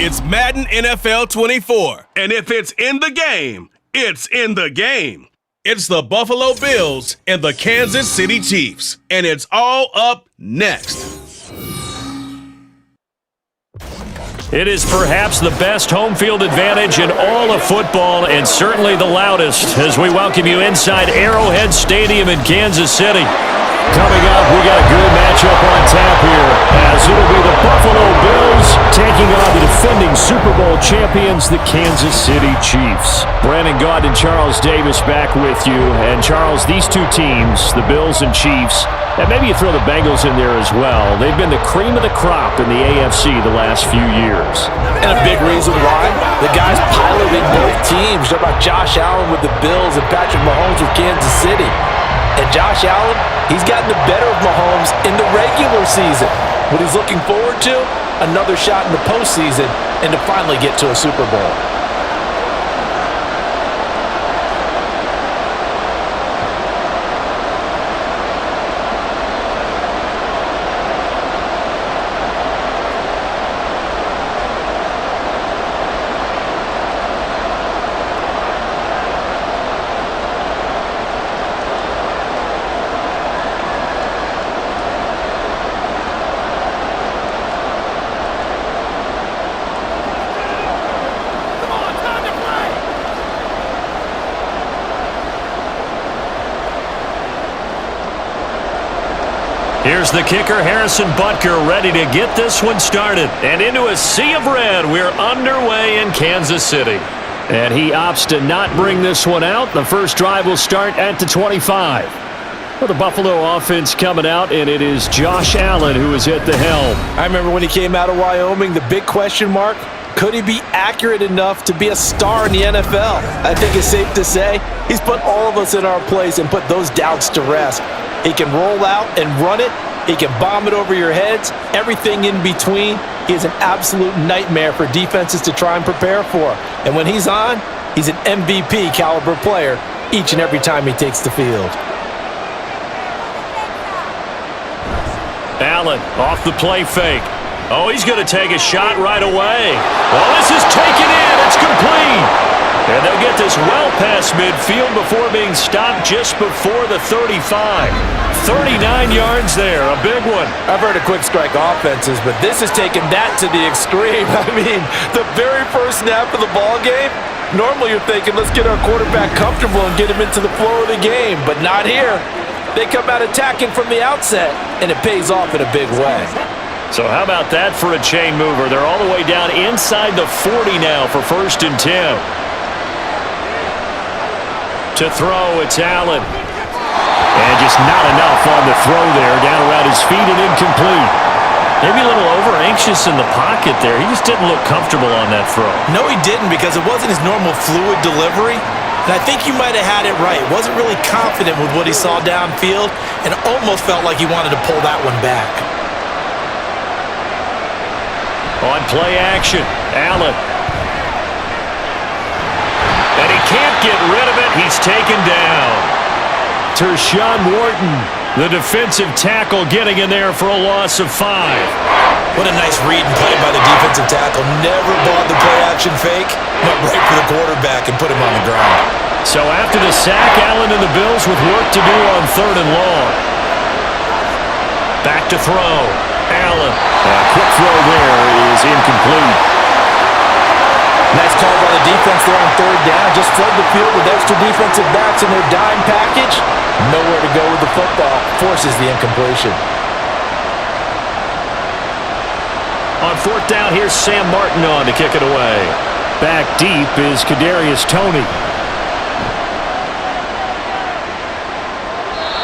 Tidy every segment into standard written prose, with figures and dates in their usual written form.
It's Madden NFL 24. And if it's in the game, it's in the game. It's the Buffalo Bills and the Kansas City Chiefs. And it's all up next. It is perhaps the best home field advantage in all of football and certainly the loudest as we welcome you inside Arrowhead Stadium in Kansas City. Coming up, we got a good matchup on tap here as it'll be the Buffalo Bills taking on the defending Super Bowl champions, the Kansas City Chiefs. Brandon Gaud and Charles Davis back with you. And Charles, these two teams, the Bills and Chiefs, and maybe you throw the Bengals in there as well, they've been the cream of the crop in the AFC the last few years. And a big reason why, the guys piloting both teams. Talk about Josh Allen with the Bills and Patrick Mahomes with Kansas City. And Josh Allen, he's gotten the better of Mahomes in the regular season. What he's looking forward to, another shot in the postseason and to finally get to a Super Bowl. Here's the kicker, Harrison Butker, ready to get this one started. And into a sea of red, we're underway in Kansas City. And he opts to not bring this one out. The first drive will start at the 25. Well, the Buffalo offense coming out, and it is Josh Allen who is at the helm. I remember when he came out of Wyoming, the big question mark, could he be accurate enough to be a star in the NFL? I think it's safe to say he's put all of us in our place and put those doubts to rest. He can roll out and run it. He can bomb it over your heads. Everything in between. He is an absolute nightmare for defenses to try and prepare for. And when he's on, he's an MVP caliber player each and every time he takes the field. Allen off the play fake. Oh, he's going to take a shot right away. Well, this is taken in. It's complete. And they'll get this well past midfield before being stopped just before the 35. 39 yards there, a big one. I've heard of quick strike offenses, but this has taken that to the extreme. I mean, the very first snap of the ball game, normally you're thinking, let's get our quarterback comfortable and get him into the flow of the game, but not here. They come out attacking from the outset, and it pays off in a big way. So how about that for a chain mover? They're all the way down inside the 40 now for 1st and 10. To throw, it's Allen. And just not enough on the throw there, down around his feet and incomplete. Maybe a little over-anxious in the pocket there. He just didn't look comfortable on that throw. No, he didn't, because it wasn't his normal fluid delivery. And I think you might have had it right. Wasn't really confident with what he saw downfield and almost felt like he wanted to pull that one back. On play action, Allen. And he can't get rid of it. He's taken down. Tershawn Wharton, the defensive tackle, getting in there for a loss of 5. What a nice read and play by the defensive tackle. Never bought the play-action fake. Went right for the quarterback and put him on the ground. So after the sack, Allen and the Bills with work to do on 3rd and long. Back to throw. Allen. A quick throw there is incomplete. Nice call by the defense there on 3rd down. Just flood the field with extra defensive backs in their dime package. Nowhere to go with the football. Forces the incompletion. On 4th down, here's Sam Martin on to kick it away. Back deep is Kadarius Toney.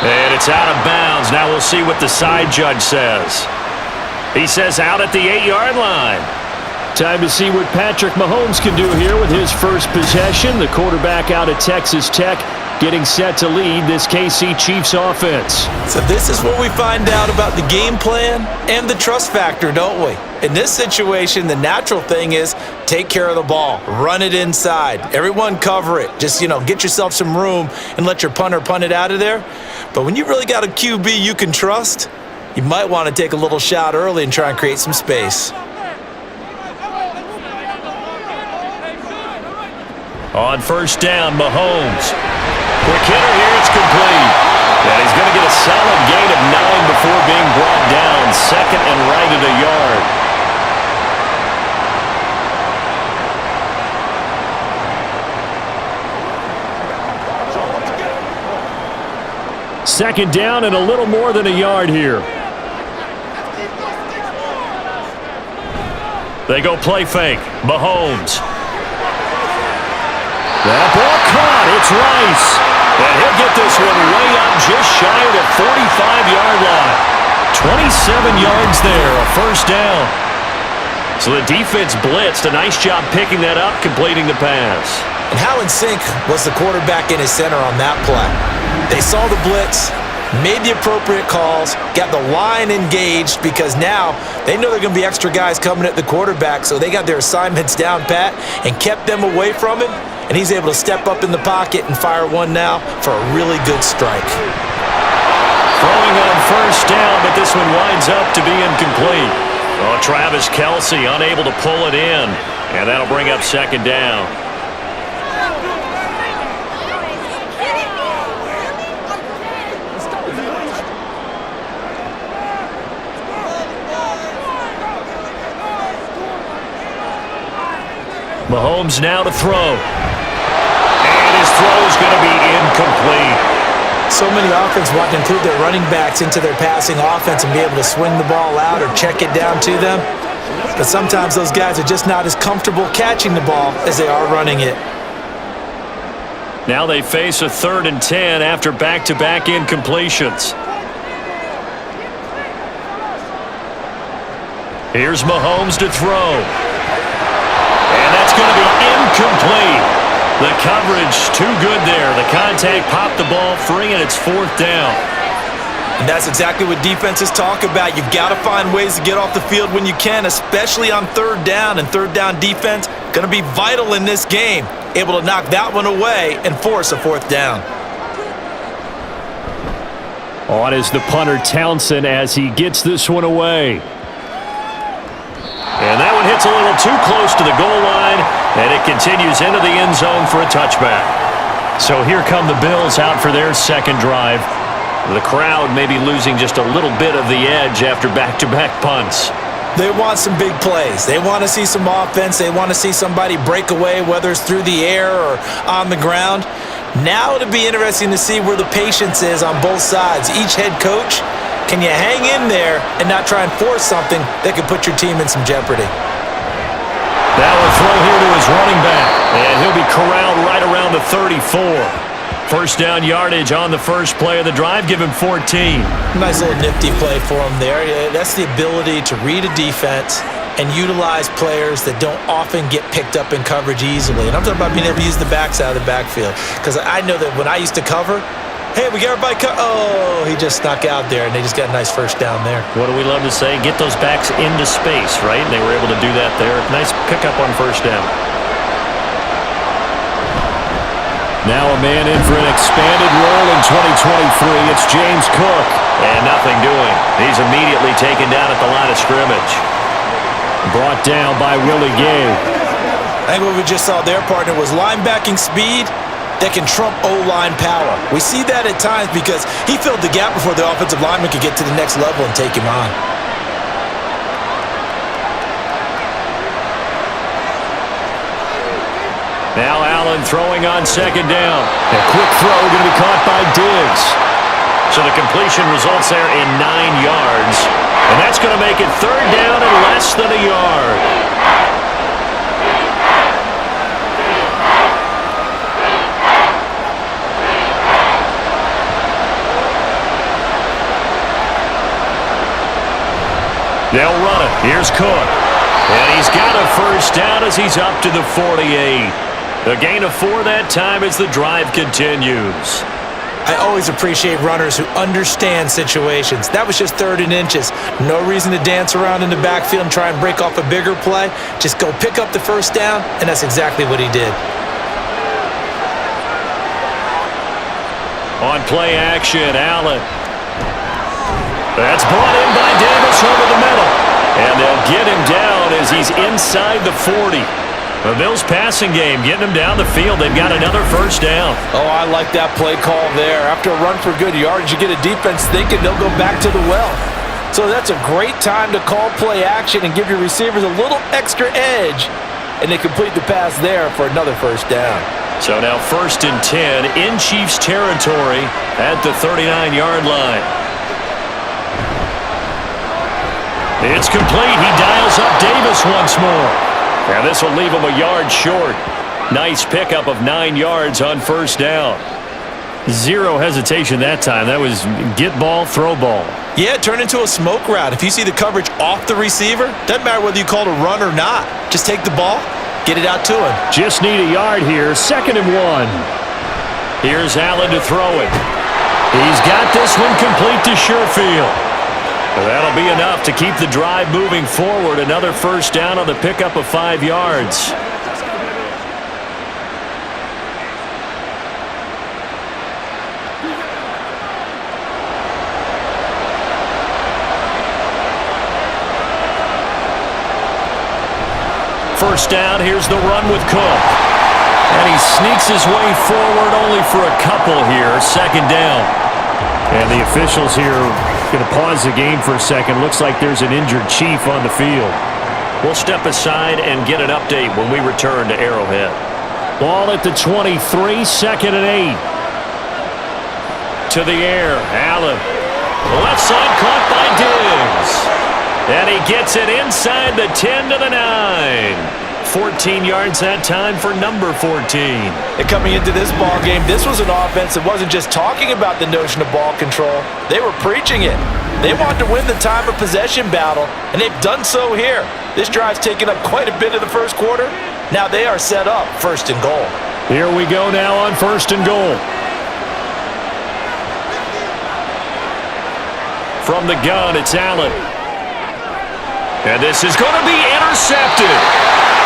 And it's out of bounds. Now we'll see what the side judge says. He says out at the 8-yard line. Time to see what Patrick Mahomes can do here with his first possession. The quarterback out of Texas Tech getting set to lead this KC Chiefs offense. So this is what we find out about the game plan and the trust factor, don't we? In this situation, the natural thing is take care of the ball. Run it inside. Everyone cover it. Just, get yourself some room and let your punter punt it out of there. But when you really got a QB you can trust, you might want to take a little shot early and try and create some space. On first down, Mahomes. Quick hitter here, it's complete. And he's going to get a solid gain of 9 before being brought down. Second and right at a yard. Second down and a little more than a yard here. They go play fake. Mahomes. That ball caught. It's Rice. And he'll get this one way up just shy of the 45-yard line. 27 yards there, a first down. So the defense blitzed. A nice job picking that up, completing the pass. And how in sync was the quarterback in his center on that play? They saw the blitz, made the appropriate calls, got the line engaged because now they know there are going to be extra guys coming at the quarterback, so they got their assignments down pat and kept them away from him, and he's able to step up in the pocket and fire one now for a really good strike. Throwing on first down, but this one winds up to be incomplete. Oh, Travis Kelce unable to pull it in, and that'll bring up second down. Mahomes now to throw. And his throw is going to be incomplete. So many offenses want to include their running backs into their passing offense and be able to swing the ball out or check it down to them. But sometimes those guys are just not as comfortable catching the ball as they are running it. Now they face a 3rd and 10 after back-to-back incompletions. Here's Mahomes to throw. And that's going to be incomplete. The coverage too good there. The contact popped the ball free, and it's 4th down. And that's exactly what defenses talk about. You've got to find ways to get off the field when you can, especially on 3rd down. And 3rd down defense going to be vital in this game. Able to knock that one away and force a 4th down. On is the punter Townsend as he gets this one away. And that one hits a little too close to the goal line, and it continues into the end zone for a touchback. So here come the Bills out for their second drive. The crowd may be losing just a little bit of the edge after back-to-back punts. They want some big plays. They want to see some offense. They want to see somebody break away, whether it's through the air or on the ground. Now it'll be interesting to see where the patience is on both sides. Each head coach, can you hang in there and not try and force something that could put your team in some jeopardy? That will throw here to his running back, and he'll be corralled right around the 34. First down yardage on the first play of the drive. Give him 14. Nice little nifty play for him there. That's the ability to read a defense and utilize players that don't often get picked up in coverage easily. And I'm talking about being able to use the backs out of the backfield. Because I know that when I used to cover, hey, we got everybody oh, he just snuck out there, and they just got a nice first down there. What do we love to say? Get those backs into space, right? And they were able to do that there. Nice pickup on first down. Now a man in for an expanded role in 2023. It's James Cook. And nothing doing. He's immediately taken down at the line of scrimmage. Brought down by Willie Gay. I think what we just saw their partner was linebacking speed that can trump O-line power. We see that at times because he filled the gap before the offensive lineman could get to the next level and take him on. Now Allen throwing on second down. A quick throw going to be caught by Diggs. So the completion results there in 9 yards. And that's going to make it third down and less than a yard. They'll run it. Here's Cook. And he's got a first down as he's up to the 48. A gain of 4 that time as the drive continues. I always appreciate runners who understand situations. That was just 3rd and inches. No reason to dance around in the backfield and try and break off a bigger play. Just go pick up the first down, and that's exactly what he did. On play action, Allen. That's brought in by Davis over the middle. And they'll get him down as he's inside the 40. The Bills' passing game getting them down the field. They've got another first down. Oh, I like that play call there. After a run for good yardage, you get a defense thinking they'll go back to the well. So that's a great time to call play action and give your receivers a little extra edge. And they complete the pass there for another first down. So now 1st and 10 in Chiefs territory at the 39-yard line. It's complete. He dials up Davis once more. And this will leave him a yard short. Nice pickup of 9 yards on first down. Zero hesitation that time. That was get ball, throw ball. Yeah, turn into a smoke route. If you see the coverage off the receiver, doesn't matter whether you call it a run or not. Just take the ball, get it out to him. Just need a yard here. 2nd and 1. Here's Allen to throw it. He's got this one complete to Sherfield. That'll be enough to keep the drive moving forward. Another first down on the pickup of 5 yards. First down, here's the run with Cook. And he sneaks his way forward only for a couple here. 2nd down. And the officials here going to pause the game for a second. Looks like there's an injured Chief on the field. We'll step aside and get an update when we return to Arrowhead. Ball at the 23, 2nd and 8. To the air, Allen. Left side caught by Diggs. And he gets it inside the 10 to the 9. 14 yards that time for number 14. And coming into this ball game, this was an offense that wasn't just talking about the notion of ball control. They were preaching it. They wanted to win the time of possession battle, and they've done so here. This drive's taken up quite a bit of the first quarter. Now they are set up 1st and goal. Here we go now on 1st and goal. From the gun, it's Allen. And this is going to be intercepted.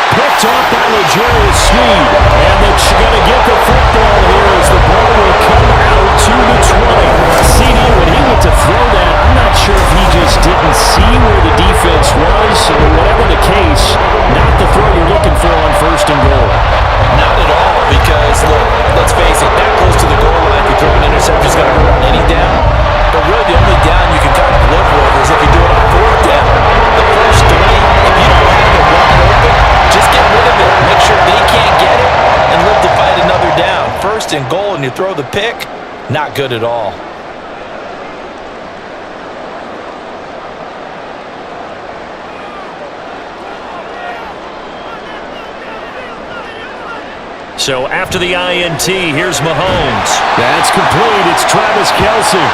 Picked off by L'Jarius Sneed. And they're going to get the football here as the ball will come out to the 20. CD, when he went to throw that, I'm not sure if he just didn't see where the defense was, or whatever the case, not the throw you're looking for on 1st and goal. Not at all, because, look, let's face it, that close to the goal line, if you throw an interception, it's going to run any down. But really, the only down you can kind of live with is if you do it on 4th down. The first 3, if you don't have it wide open, just get rid of it. Make sure they can't get it and live to fight another down. 1st and goal, and you throw the pick, not good at all. So after the INT, here's Mahomes. That's complete. It's Travis Kelce.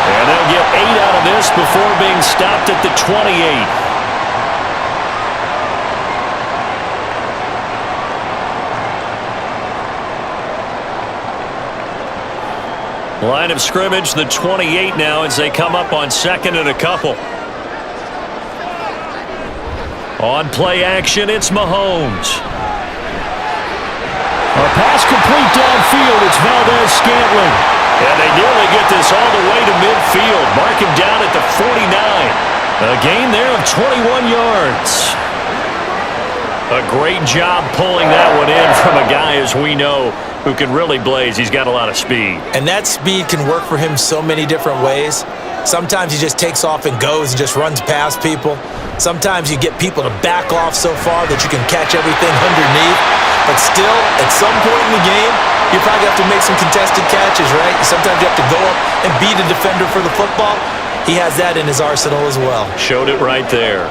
And they'll get 8 out of this before being stopped at the 28. Line of scrimmage, the 28 now as they come up on 2nd and a couple. On play action, it's Mahomes. A pass complete downfield. It's Valdez-Scantling. And they nearly get this all the way to midfield. Mark him down at the 49. A gain there of 21 yards. A great job pulling that one in from a guy, as we know, who can really blaze. He's got a lot of speed. And that speed can work for him so many different ways. Sometimes he just takes off and goes and just runs past people. Sometimes you get people to back off so far that you can catch everything underneath. But still, at some point in the game, you probably have to make some contested catches, right? Sometimes you have to go up and beat a defender for the football. He has that in his arsenal as well. Showed it right there.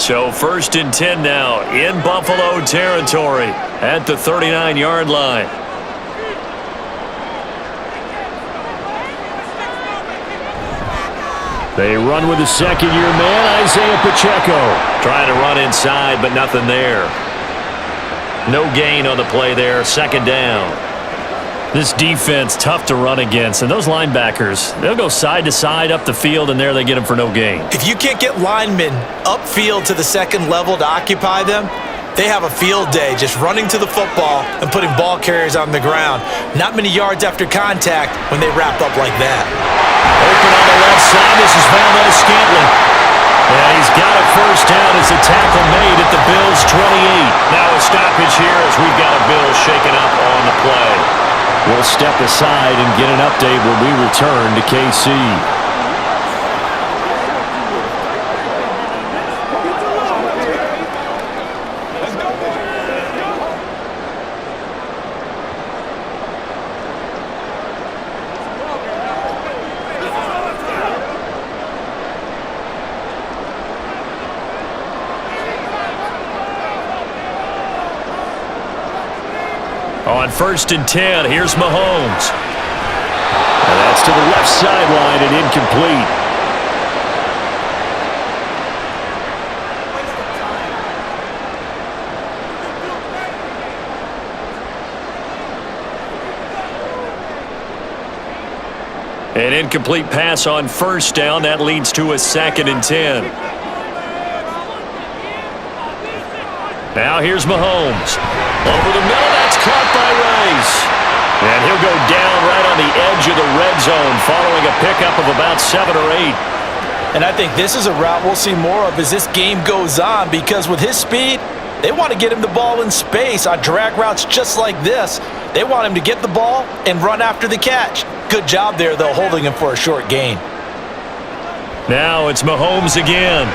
So 1st and 10 now in Buffalo territory at the 39-yard line. They run with the 2nd-year man, Isaiah Pacheco. Trying to run inside, but nothing there. No gain on the play there, 2nd down. This defense, tough to run against. And those linebackers, they'll go side to side up the field, and there they get them for no gain. If you can't get linemen upfield to the 2nd level to occupy them, they have a field day just running to the football and putting ball carriers on the ground. Not many yards after contact when they wrap up like that. Open on the left side, this is Valdez-Scantling. And he's got a first down as a tackle made at the Bills' 28. Now a stoppage here as we've got a Bills shaken up on the play. We'll step aside and get an update when we return to KC. On 1st and 10, here's Mahomes. And that's to the left sideline and incomplete. An incomplete pass on 1st down. That leads to a 2nd and 10. Now here's Mahomes. Over the middle, that's caught by Rice. And he'll go down right on the edge of the red zone following a pickup of about 7 or 8. And I think this is a route we'll see more of as this game goes on, because with his speed, they want to get him the ball in space on drag routes just like this. They want him to get the ball and run after the catch. Good job there, though, holding him for a short gain. Now it's Mahomes again.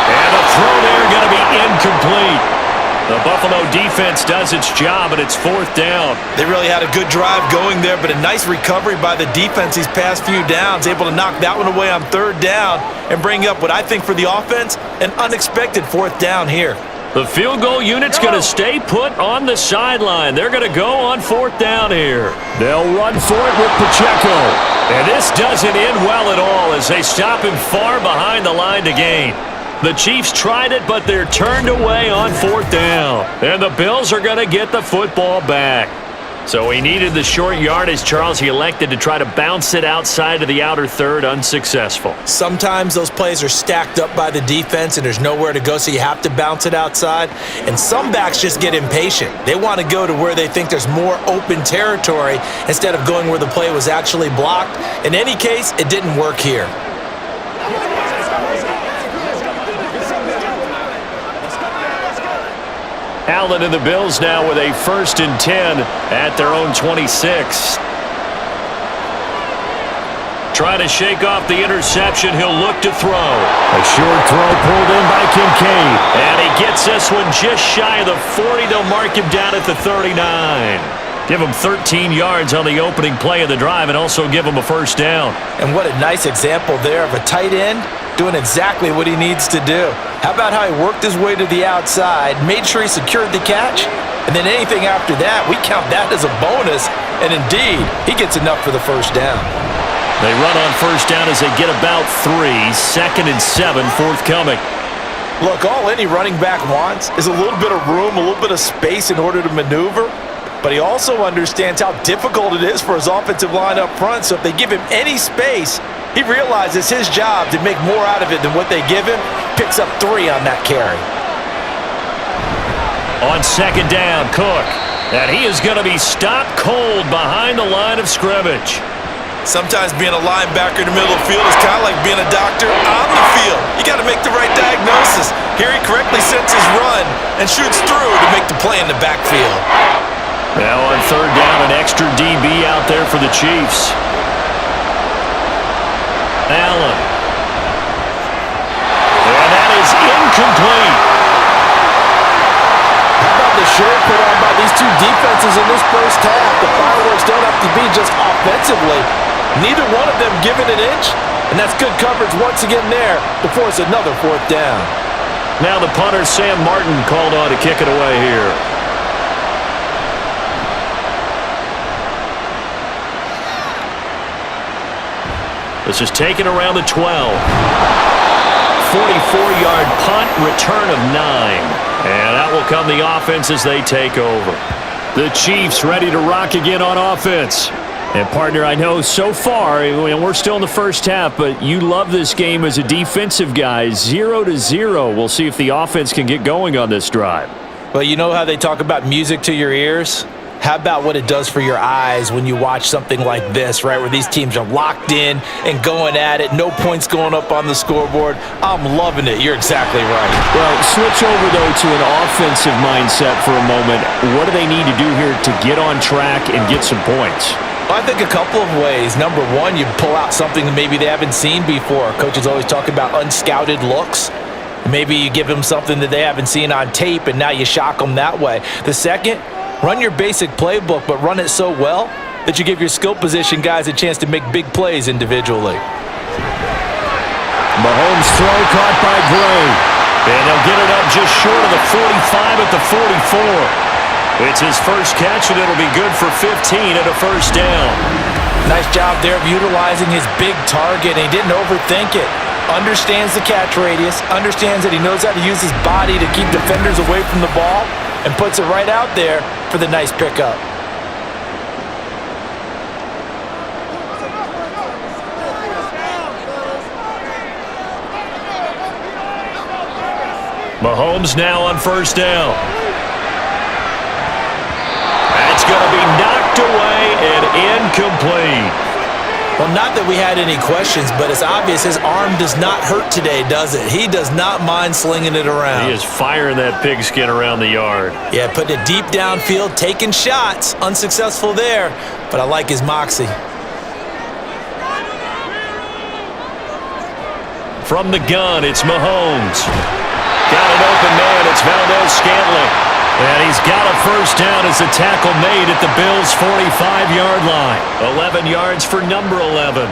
And the throw there going to be incomplete. The Buffalo defense does its job, and it's 4th down. They really had a good drive going there, but a nice recovery by the defense these past few downs, able to knock that one away on 3rd down and bring up what I think for the offense, an unexpected 4th down here. The field goal unit's going to stay put on the sideline. They're going to go on 4th down here. They'll run for it with Pacheco. And this doesn't end well at all as they stop him far behind the line to gain. The Chiefs tried it, but they're turned away on 4th down. And the Bills are going to get the football back. So he needed the short yardage, Charles. He elected to try to bounce it outside of the outer third, unsuccessful. Sometimes those plays are stacked up by the defense and there's nowhere to go, so you have to bounce it outside. And some backs just get impatient. They want to go to where they think there's more open territory instead of going where the play was actually blocked. In any case, it didn't work here. Allen and the Bills now with a 1st and 10 at their own 26. Trying to shake off the interception. He'll look to throw. A short throw pulled in by Kincaid. And he gets this one just shy of the 40. They'll mark him down at the 39. Give him 13 yards on the opening play of the drive and also give him a 1st down. And what a nice example there of a tight end doing exactly what he needs to do. How about how he worked his way to the outside, made sure he secured the catch, and then anything after that, we count that as a bonus. And indeed, he gets enough for the 1st down. They run on 1st down as they get about 3. 2nd and 7 forthcoming. Look, all any running back wants is a little bit of room, a little bit of space in order to maneuver. But he also understands how difficult it is for his offensive line up front. So if they give him any space, he realizes his job to make more out of it than what they give him. Picks up 3 on that carry. On 2nd down, Cook. And he is going to be stopped cold behind the line of scrimmage. Sometimes being a linebacker in the middle of the field is kind of like being a doctor on the field. You got to make the right diagnosis. Here he correctly sets his run and shoots through to make the play in the backfield. Now on 3rd down, an extra DB out there for the Chiefs. Allen. And that is incomplete. How about the show put on by these two defenses in this first half? The fireworks don't have to be just offensively. Neither one of them giving an inch, and that's good coverage once again there to force another 4th down. Now the punter, Sam Martin, called on to kick it away here. This is taken around the 12. 44-yard punt, return of 9. And out will come the offense as they take over. The Chiefs ready to rock again on offense. And, partner, I know so far, we're still in the first half, but you love this game as a defensive guy. 0-0. We'll see if the offense can get going on this drive. Well, you know how they talk about music to your ears? How about what it does for your eyes when you watch something like this, right, where these teams are locked in and going at it, no points going up on the scoreboard? I'm loving it. You're exactly right. Well, switch over, though, to an offensive mindset for a moment. What do they need to do here to get on track and get some points? I think a couple of ways. Number one, you pull out something that maybe they haven't seen before. Coaches always talk about unscouted looks. Maybe you give them something that they haven't seen on tape, and now you shock them that way. The second, run your basic playbook, but run it so well that you give your skill position guys a chance to make big plays individually. Mahomes' throw caught by Gray. And they'll get it up just short of the 45 at the 44. It's his first catch, and it'll be good for 15 and a first down. Nice job there of utilizing his big target, and he didn't overthink it. Understands the catch radius, understands that he knows how to use his body to keep defenders away from the ball, and puts it right out there for the nice pickup. Mahomes now on first down. That's going to be knocked away and incomplete. Well, not that we had any questions, but it's obvious his arm does not hurt today, does it? He does not mind slinging it around. He is firing that pigskin around the yard. Yeah, putting it deep downfield, taking shots. Unsuccessful there, but I like his moxie. From the gun, it's Mahomes. Got an open man. It's Valdez-Scantling. And he's got a first down as the tackle made at the Bills' 45-yard line. 11 yards for number 11.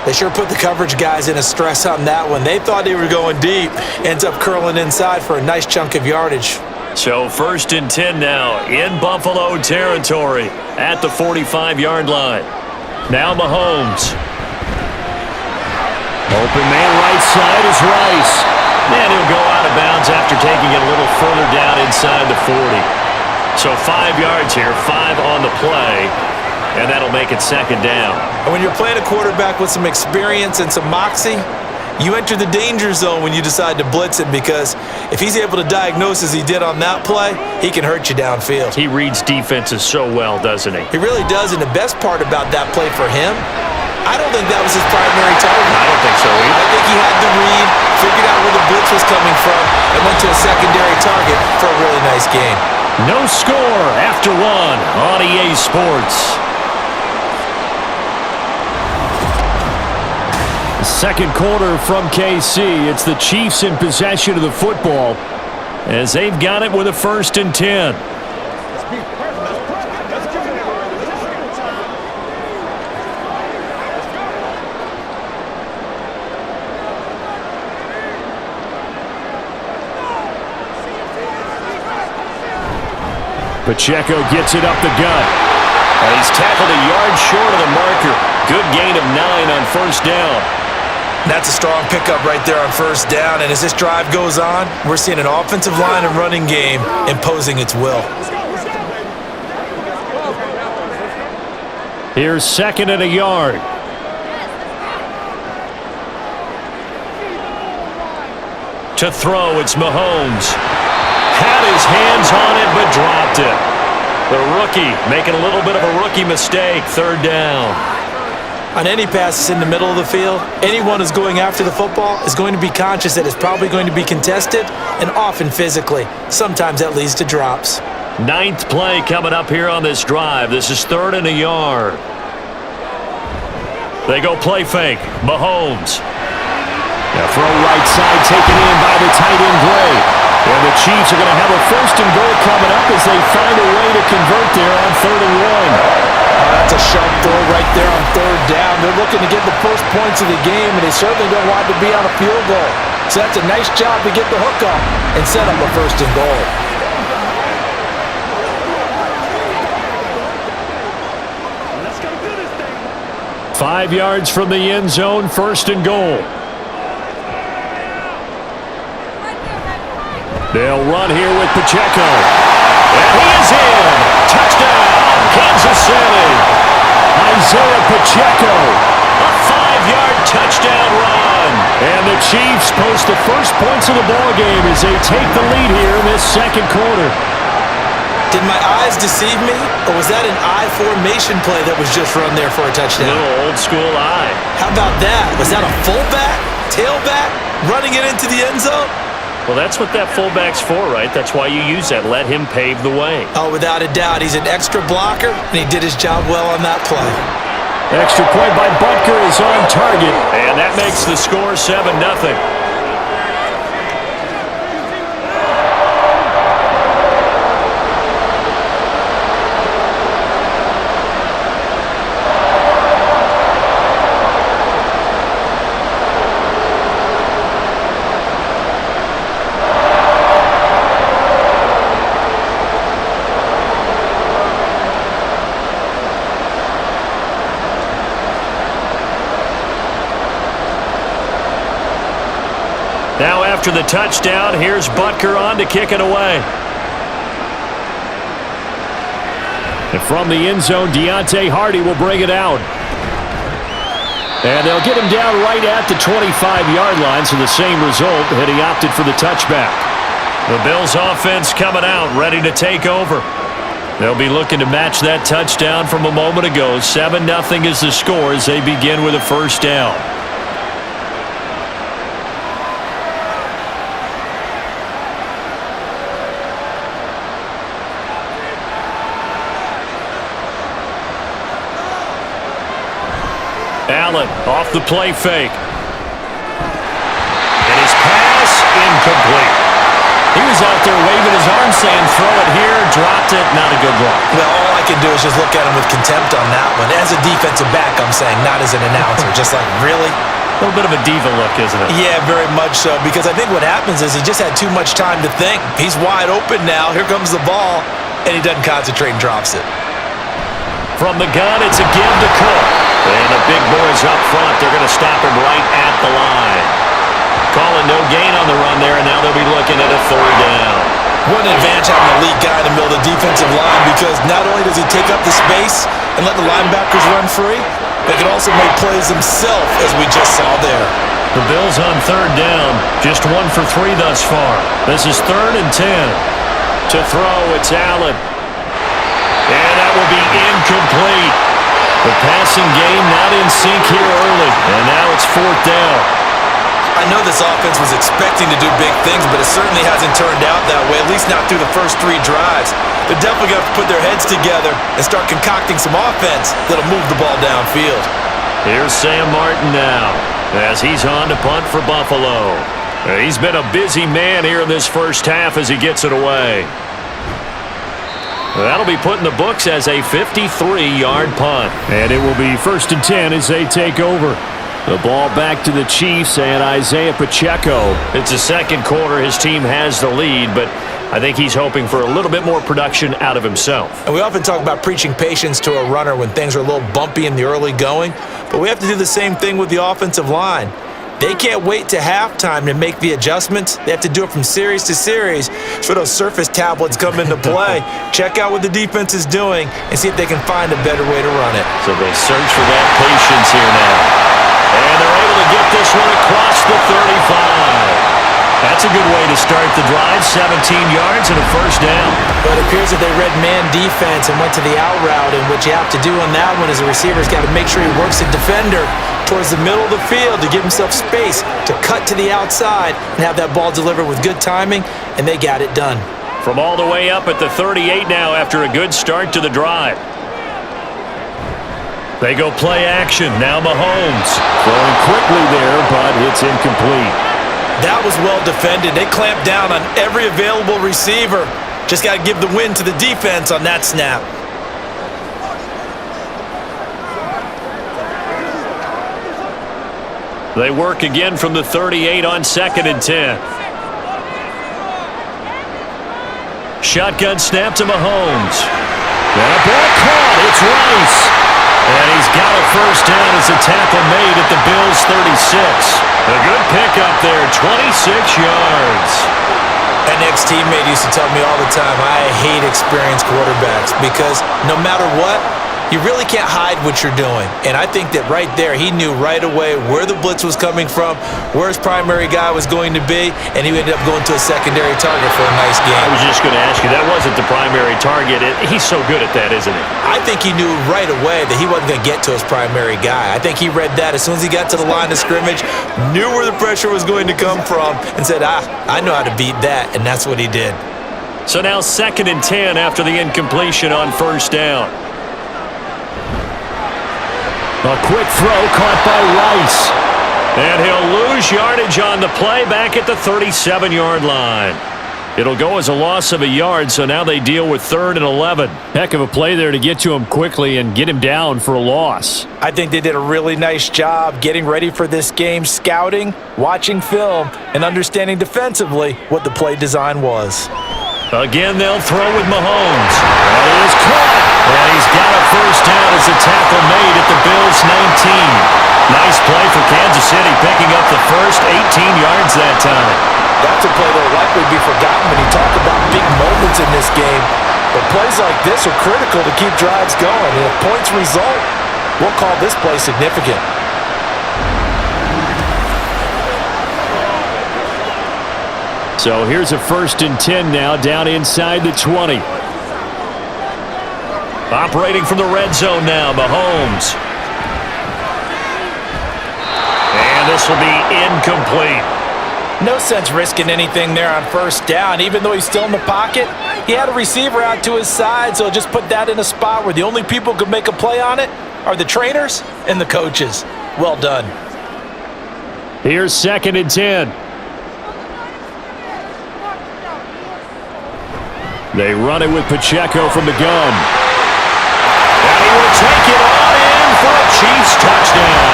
They sure put the coverage guys in a stress on that one. They thought they were going deep. Ends up curling inside for a nice chunk of yardage. So first and 10 now in Buffalo territory at the 45-yard line. Now Mahomes. Open man right side is Rice. And he'll go out of bounds after taking it a little further down inside the 40. So 5 yards here, 5 on the play, and that'll make it second down. And when you're playing a quarterback with some experience and some moxie, you enter the danger zone when you decide to blitz him, because if he's able to diagnose as he did on that play, he can hurt you downfield. He reads defenses so well, doesn't he? He really does, and the best part about that play for him, I don't think that was his primary target. I don't think so either. I think he had the read, figured out where the blitz was coming from, and went to a secondary target for a really nice game. No score after one on EA Sports. Second quarter from KC. It's the Chiefs in possession of the football as they've got it with a first and 10. Pacheco gets it up the gut. And he's tackled a yard short of the marker. Good gain of 9 on first down. That's a strong pickup right there on first down. And as this drive goes on, we're seeing an offensive line and running game imposing its will. Here's second and a yard. To throw, it's Mahomes. Had his hands on it, but dropped it. The rookie making a little bit of a rookie mistake. Third down. On any passes in the middle of the field, anyone who's going after the football is going to be conscious that it's probably going to be contested, and often physically. Sometimes that leads to drops. Ninth play coming up here on this drive. This is third and a yard. They go play fake. Mahomes. Now throw right side taken in by the tight end Gray. And the Chiefs are going to have a first and goal coming up as they find a way to convert there on 3rd and 1. That's a sharp throw right there on third down. They're looking to get the first points of the game, and they certainly don't want to be on a field goal. So that's a nice job to get the hook up and set up a first and goal. Let's go do this thing. 5 yards from the end zone, first and goal. They'll run here with Pacheco. And he is in. Touchdown, Kansas City. Isaiah Pacheco. A 5-yard touchdown run. And the Chiefs post the first points of the ballgame as they take the lead here in this second quarter. Did my eyes deceive me, or was that an I formation play that was just run there for a touchdown? Little old school eye. How about that? Was that a fullback, tailback, running it into the end zone? Well, that's what that fullback's for, right? That's why you use that. Let him pave the way. Oh, without a doubt. He's an extra blocker, and he did his job well on that play. Extra point by Butker is on target, and that makes the score 7-0. Now after the touchdown, here's Butker on to kick it away. And from the end zone, Deontay Hardy will bring it out. And they'll get him down right at the 25-yard line, so the same result, and he opted for the touchback. The Bills offense coming out, ready to take over. They'll be looking to match that touchdown from a moment ago. 7-0 is the score as they begin with a first down. Allen off the play fake. And his pass incomplete. He was out there waving his arm saying throw it here, dropped it, not a good block. Well, all I can do is just look at him with contempt on that one. As a defensive back, I'm saying, not as an announcer. Just like, really? A little bit of a diva look, isn't it? Yeah, very much so, because I think what happens is he just had too much time to think. He's wide open now. Here comes the ball, and he doesn't concentrate and drops it. From the gun, it's a give to Cook. And the big boys up front, they're going to stop him right at the line. Calling no gain on the run there, and now they'll be looking at a third down. What an advantage having a elite guy in the middle of the defensive line, because not only does he take up the space and let the linebackers run free, but he can also make plays himself, as we just saw there. The Bills on third down, just 1 for 3 thus far. This is 3rd and 10. To throw, it's Allen. And that will be incomplete. The passing game not in sync here early, and now it's 4th down. I know this offense was expecting to do big things, but it certainly hasn't turned out that way, at least not through the first 3 drives. They're definitely going to have to put their heads together and start concocting some offense that'll move the ball downfield. Here's Sam Martin now, as he's on to punt for Buffalo. He's been a busy man here in this first half as he gets it away. That'll be put in the books as a 53-yard punt. And it will be 1st and 10 as they take over. The ball back to the Chiefs and Isaiah Pacheco. It's the second quarter. His team has the lead, but I think he's hoping for a little bit more production out of himself. And we often talk about preaching patience to a runner when things are a little bumpy in the early going, but we have to do the same thing with the offensive line. They can't wait to halftime to make the adjustments. They have to do it from series to series so those surface tablets come into play. Check out what the defense is doing and see if they can find a better way to run it. So they search for that patience here now. And they're able to get this one across the 35. That's a good way to start the drive. 17 yards and a first down. But it appears that they read man defense and went to the out route, and what you have to do on that one is the receiver's got to make sure he works the defender towards the middle of the field to give himself space to cut to the outside and have that ball delivered with good timing, and they got it done. From all the way up at the 38 now after a good start to the drive. They go play action. Now Mahomes throwing quickly there, but it's incomplete. That was well defended. They clamped down on every available receiver. Just got to give the win to the defense on that snap. They work again from the 38 on 2nd and 10. Shotgun snap to Mahomes. And a ball caught. It's Rice. And he's got a first down as a tackle made at the Bills' 36. A good pickup there, 26 yards. An ex-teammate used to tell me all the time, I hate experienced quarterbacks because no matter what, You really can't hide what you're doing. And I think that right there, he knew right away where the blitz was coming from, where his primary guy was going to be, and he ended up going to a secondary target for a nice game. I was just going to ask you, that wasn't the primary target. He's so good at that, isn't he? I think he knew right away that he wasn't going to get to his primary guy. I think he read that as soon as he got to the line of scrimmage, knew where the pressure was going to come from, and said, I know how to beat that, and that's what he did. So now 2nd and 10 after the incompletion on 1st down. A quick throw caught by Rice. And he'll lose yardage on the play back at the 37-yard line. It'll go as a loss of a yard, so now they deal with 3rd and 11. Heck of a play there to get to him quickly and get him down for a loss. I think they did a really nice job getting ready for this game, scouting, watching film, and understanding defensively what the play design was. Again, they'll throw with Mahomes. That is caught. And he's got a 1st down as the tackle made at the Bills' 19. Nice play for Kansas City, picking up the first 18 yards that time. That's a play that will likely be forgotten when you talk about big moments in this game. But plays like this are critical to keep drives going. And if points result, we'll call this play significant. So here's a 1st and 10 now down inside the 20. Operating from the red zone now, Mahomes. And this will be incomplete. No sense risking anything there on 1st down. Even though he's still in the pocket, he had a receiver out to his side, so just put that in a spot where the only people who can make a play on it are the trainers and the coaches. Well done. Here's 2nd and 10. They run it with Pacheco from the gun. And he will take it on in for a Chiefs touchdown.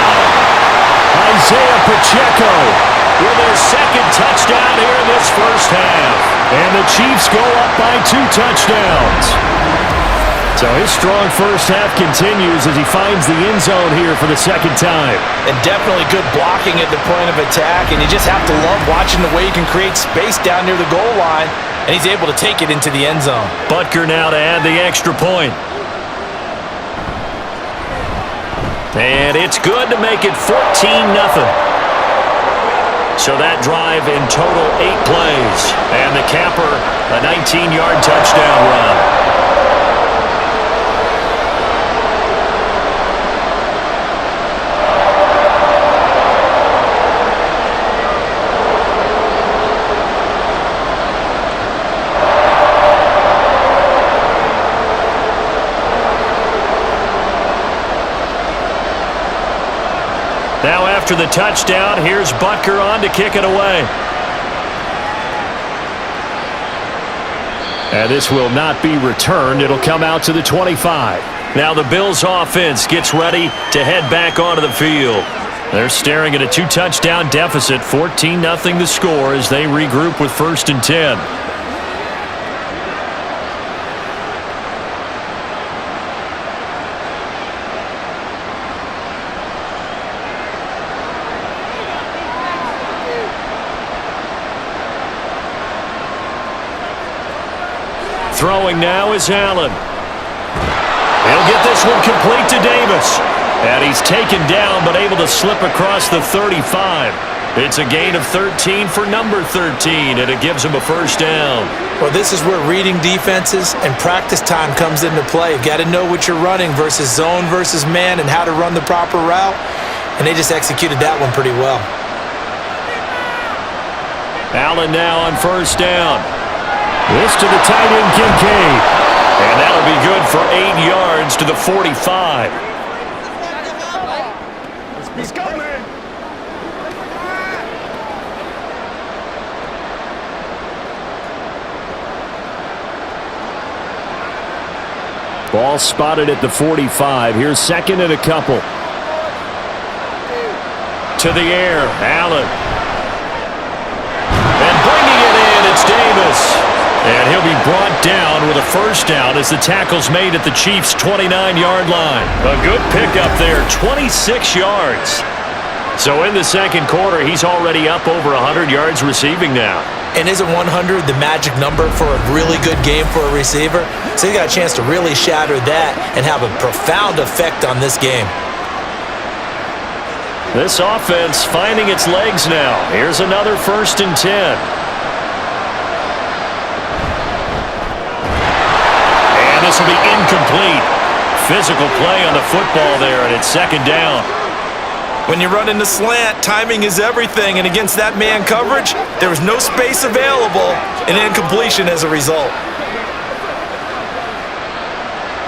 Isaiah Pacheco with his 2nd touchdown here in this 1st half. And the Chiefs go up by 2 touchdowns. So his strong 1st half continues as he finds the end zone here for the 2nd time. And definitely good blocking at the point of attack, and you just have to love watching the way you can create space down near the goal line, and he's able to take it into the end zone. Butker now to add the extra point. And it's good to make it 14-0. So that drive in total 8 plays. And the capper, a 19-yard touchdown run. Now after the touchdown, here's Butker on to kick it away. And this will not be returned. It'll come out to the 25. Now the Bills offense gets ready to head back onto the field. They're staring at a 2-touchdown deficit, 14-0 the score as they regroup with 1st and 10. Throwing now is Allen. He'll get this one complete to Davis. And he's taken down but able to slip across the 35. It's a gain of 13 for number 13, and it gives him a 1st down. Well, this is where reading defenses and practice time comes into play. You've got to know what you're running versus zone versus man and how to run the proper route. And they just executed that one pretty well. Allen now on 1st down. This to the tight end, Kincaid. And that'll be good for 8 yards to the 45. Let's go, man. Ball spotted at the 45. Here's 2nd and a couple. To the air, Allen. And bringing it in, it's Davis. And he'll be brought down with a 1st down as the tackle's made at the Chiefs' 29-yard line. A good pickup there, 26 yards. So in the 2nd quarter, he's already up over 100 yards receiving now. And isn't 100 the magic number for a really good game for a receiver? So he got a chance to really shatter that and have a profound effect on this game. This offense finding its legs now. Here's another 1st and 10. And this will be incomplete. Physical play on the football there, and it's 2nd down. When you run into slant, timing is everything, and against that man coverage, there was no space available, and incompletion as a result.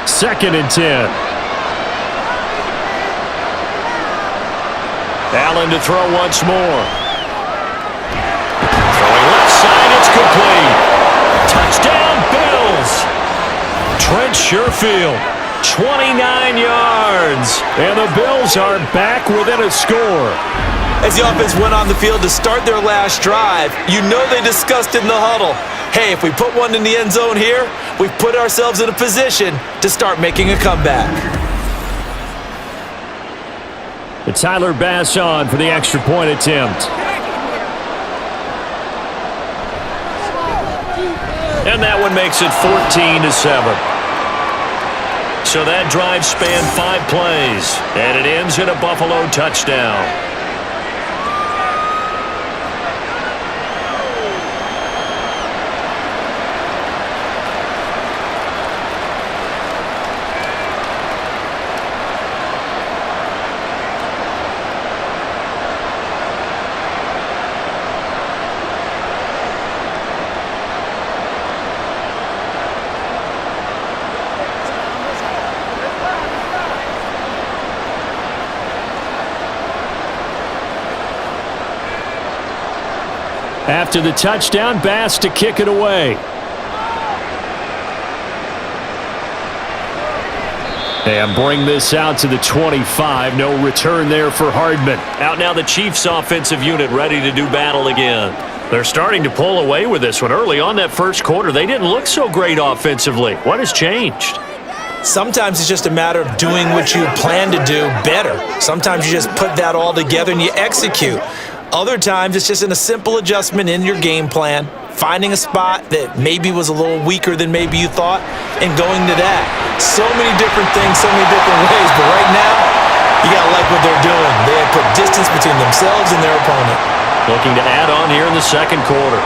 2nd and 10. Allen to throw once more. Throwing left side, it's complete. Touchdown, Bills. Trent Sherfield, 29 yards. And the Bills are back within a score. As the offense went on the field to start their last drive, you know they discussed in the huddle, hey, if we put one in the end zone here, we've put ourselves in a position to start making a comeback. It's Tyler Bass on for the extra point attempt. And that one makes it 14-7. So that drive spanned 5 plays, and it ends in a Buffalo touchdown. After the touchdown, Bass to kick it away. And bring this out to the 25. No return there for Hardman. Out now the Chiefs offensive unit ready to do battle again. They're starting to pull away with this one. Early on that first quarter, they didn't look so great offensively. What has changed? Sometimes it's just a matter of doing what you plan to do better. Sometimes you just put that all together and you execute. Other times it's just a simple adjustment in your game plan, finding a spot that maybe was a little weaker than maybe you thought, and going to that. So many different things, so many different ways, but right now, you gotta like what they're doing. They have put distance between themselves and their opponent. Looking to add on here in the second quarter.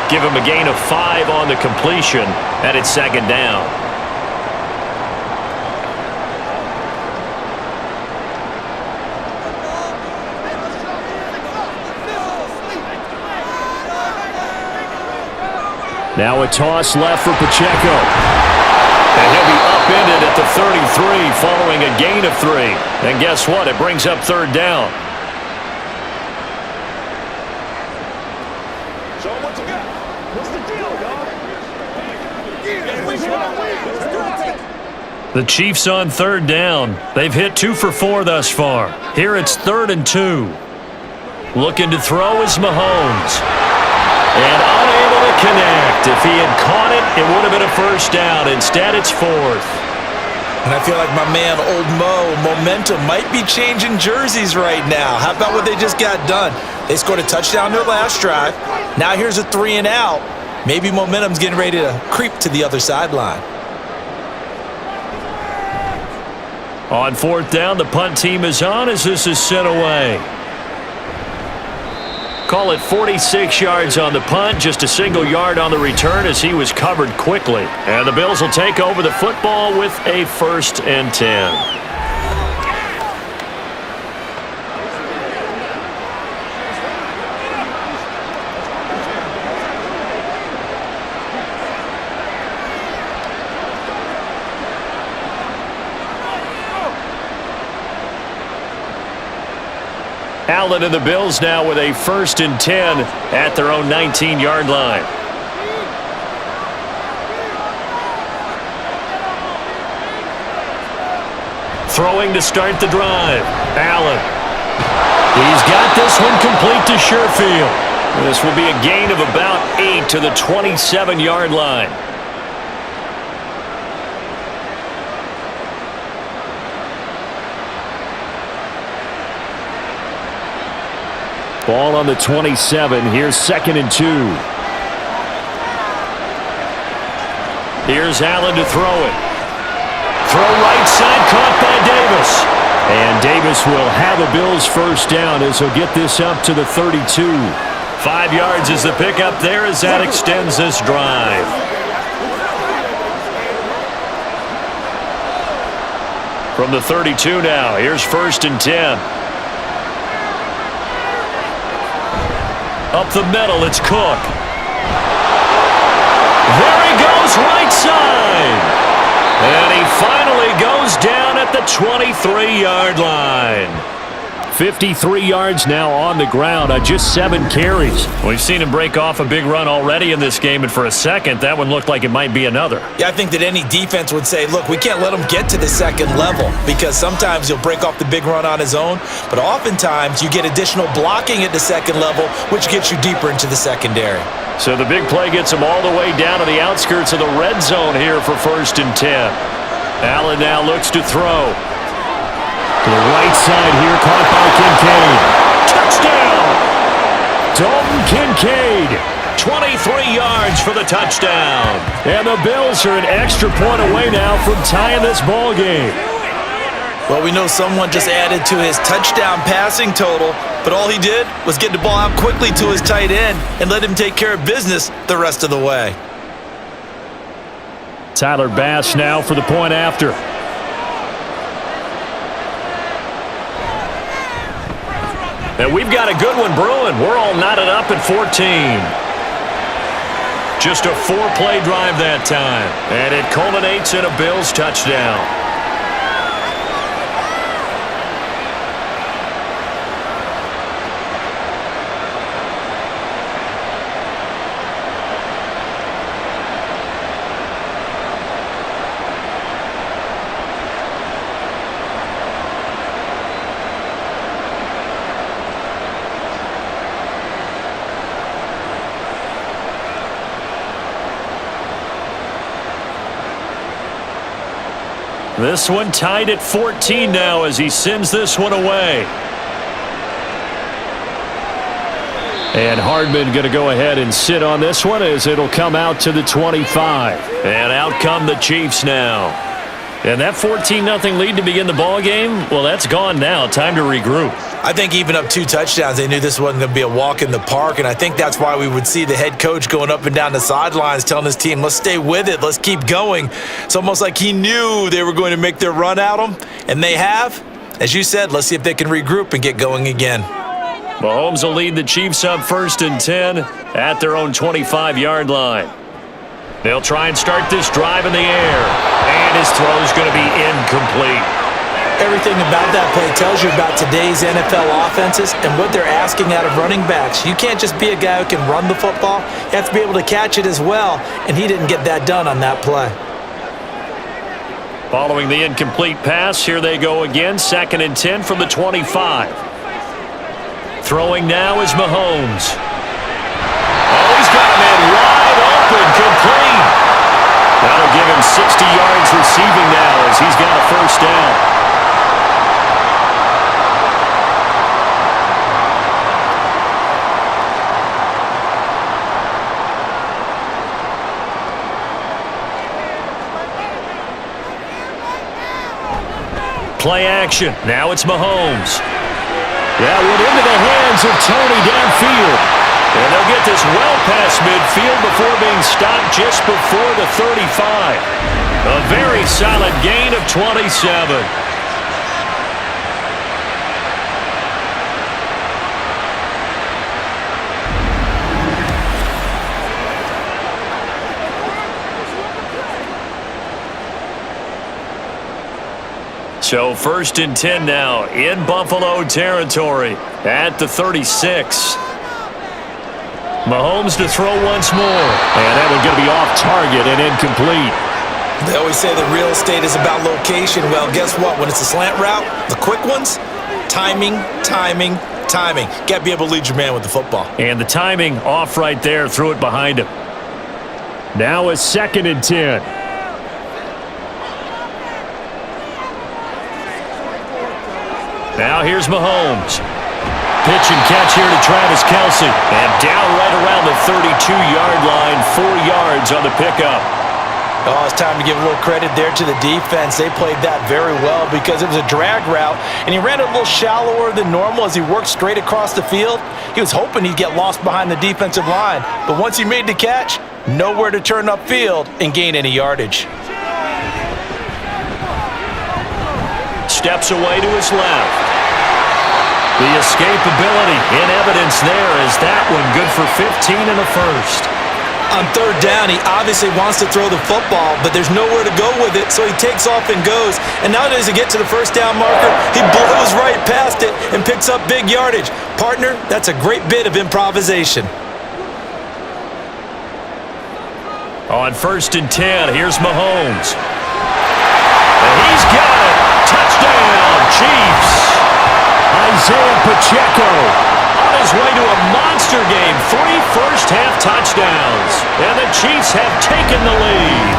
Give him a gain of 5 on the completion, and it's 2nd down. Now a toss left for Pacheco. And he'll be upended at the 33 following a gain of 3. And guess what? It brings up 3rd down. So what you got? What's the deal, dog? The Chiefs on 3rd down. They've hit 2 for 4 thus far. Here it's 3rd and 2. Looking to throw is Mahomes. And unable to connect. If he had caught it, it would have been a 1st down. Instead, it's 4th. And I feel like my man, Old Mo, momentum might be changing jerseys right now. How about what they just got done? They scored a touchdown their last drive. Now here's a 3 and out. Maybe momentum's getting ready to creep to the other sideline. On 4th down, the punt team is on as this is sent away. Call it 46 yards on the punt, just a single yard on the return as he was covered quickly. And the Bills will take over the football with a 1st and 10. Allen and the Bills now with a 1st and 10 at their own 19-yard line. Throwing to start the drive. Allen. He's got this one complete to Sherfield. This will be a gain of about 8 to the 27-yard line. Ball on the 27. Here's 2nd and 2. Here's Allen to throw it. Throw right side, caught by Davis. And Davis will have a Bills first down as he'll get this up to the 32. 5 yards is the pickup there as that extends this drive. From the 32 now, here's 1st and 10. Up the middle, it's Cook. There he goes, right side. And he finally goes down at the 23-yard line. 53 yards now on the ground on just 7 carries. We've seen him break off a big run already in this game, and for a second, that one looked like it might be another. Yeah, I think that any defense would say, look, we can't let him get to the second level because sometimes he'll break off the big run on his own, but oftentimes you get additional blocking at the second level, which gets you deeper into the secondary. So the big play gets him all the way down to the outskirts of the red zone here for 1st and 10. Allen now looks to throw. To the right side here, caught by Kincaid. Touchdown! Dalton Kincaid, 23 yards for the touchdown. And the Bills are an extra point away now from tying this ball game. Well, we know someone just added to his touchdown passing total, but all he did was get the ball out quickly to his tight end and let him take care of business the rest of the way. Tyler Bass now for the point after. And we've got a good one brewing. We're all knotted up at 14. Just a 4-play drive that time. And it culminates in a Bills touchdown. This one tied at 14 now as he sends this one away. And Hardman going to go ahead and sit on this one as it'll come out to the 25. And out come the Chiefs now. And that 14-0 lead to begin the ball game, well, that's gone now. Time to regroup. I think even up 2 touchdowns, they knew this wasn't going to be a walk in the park, and I think that's why we would see the head coach going up and down the sidelines telling his team, let's stay with it, let's keep going. It's almost like he knew they were going to make their run at him, and they have. As you said, let's see if they can regroup and get going again. Mahomes will lead the Chiefs up 1st and 10 at their own 25-yard line. They'll try and start this drive in the air, and his throw's going to be incomplete. Everything about that play tells you about today's NFL offenses and what they're asking out of running backs. You can't just be a guy who can run the football. You have to be able to catch it as well, and he didn't get that done on that play. Following the incomplete pass, here they go again, 2nd and 10 from the 25. Throwing now is Mahomes. Oh, he's got a man wide open, complete. That'll give him 60 yards receiving now as he's got a first down. Play action. Now it's Mahomes. That one into the hands of Tony downfield. And they'll get this well past midfield before being stopped just before the 35. A very solid gain of 27. So 1st and 10 now in Buffalo territory at the 36. Mahomes to throw once more. And that one's going to be off target and incomplete. They always say that real estate is about location. Well, guess what? When it's a slant route, the quick ones, timing. Got to be able to lead your man with the football. And the timing off right there. Threw it behind him. Now a 2nd and 10. Now here's Mahomes. Pitch and catch here to Travis Kelce. And down right around the 32-yard line, 4 yards on the pickup. Oh, it's time to give a little credit there to the defense. They played that very well because it was a drag route, and he ran it a little shallower than normal as he worked straight across the field. He was hoping he'd get lost behind the defensive line, but once he made the catch, nowhere to turn upfield and gain any yardage. Steps away to his left. The escapability in evidence there as that one good for 15 in the first. On third down, he obviously wants to throw the football, but there's nowhere to go with it, so he takes off and goes. And now as he gets to the first down marker, he blows right past it and picks up big yardage. Partner, that's a great bit of improvisation. On 1st and 10, here's Mahomes. And he's got it. Touchdown, Chiefs. Isaiah Pacheco on his way to a monster game. 3 first-half touchdowns. And the Chiefs have taken the lead.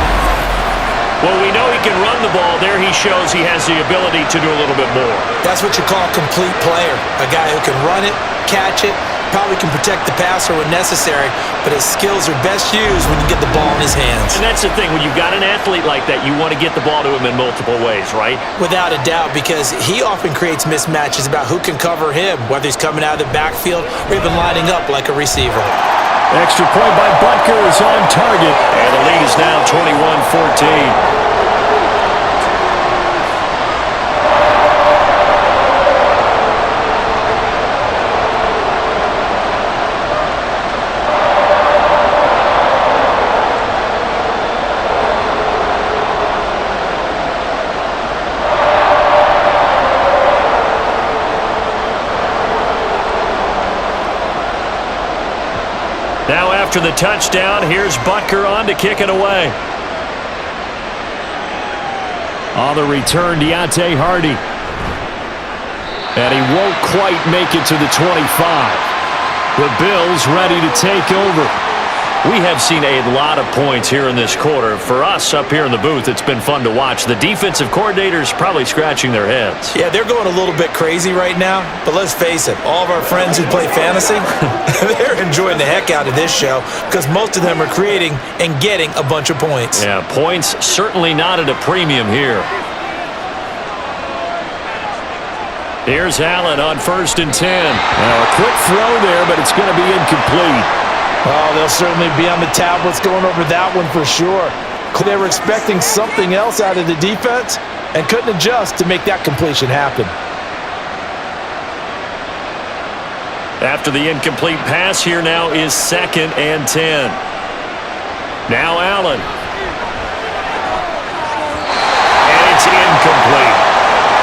Well, we know he can run the ball. There he shows he has the ability to do a little bit more. That's what you call a complete player. A guy who can run it, catch it, probably can protect the passer when necessary, but his skills are best used when you get the ball in his hands. And that's the thing. When you've got an athlete like that, you want to get the ball to him in multiple ways, right? Without a doubt, because he often creates mismatches about who can cover him, whether he's coming out of the backfield or even lining up like a receiver. Extra point by Butker is on target. And the lead is now 21-14. Now after the touchdown, here's Butker on to kick it away. On the return, Deontay Hardy. And he won't quite make it to the 25. The Bills ready to take over. We have seen a lot of points here in this quarter. For us up here in the booth, it's been fun to watch. The defensive coordinators probably scratching their heads. Yeah, they're going a little bit crazy right now, but let's face it, all of our friends who play fantasy, they're enjoying the heck out of this show because most of them are creating and getting a bunch of points. Yeah, points certainly not at a premium here. Here's Allen on 1st and 10. Now a quick throw there, but it's going to be incomplete. Oh, they'll certainly be on the tablets going over that one for sure. They were expecting something else out of the defense and couldn't adjust to make that completion happen. After the incomplete pass, here now is 2nd and 10. Now Allen. And it's incomplete.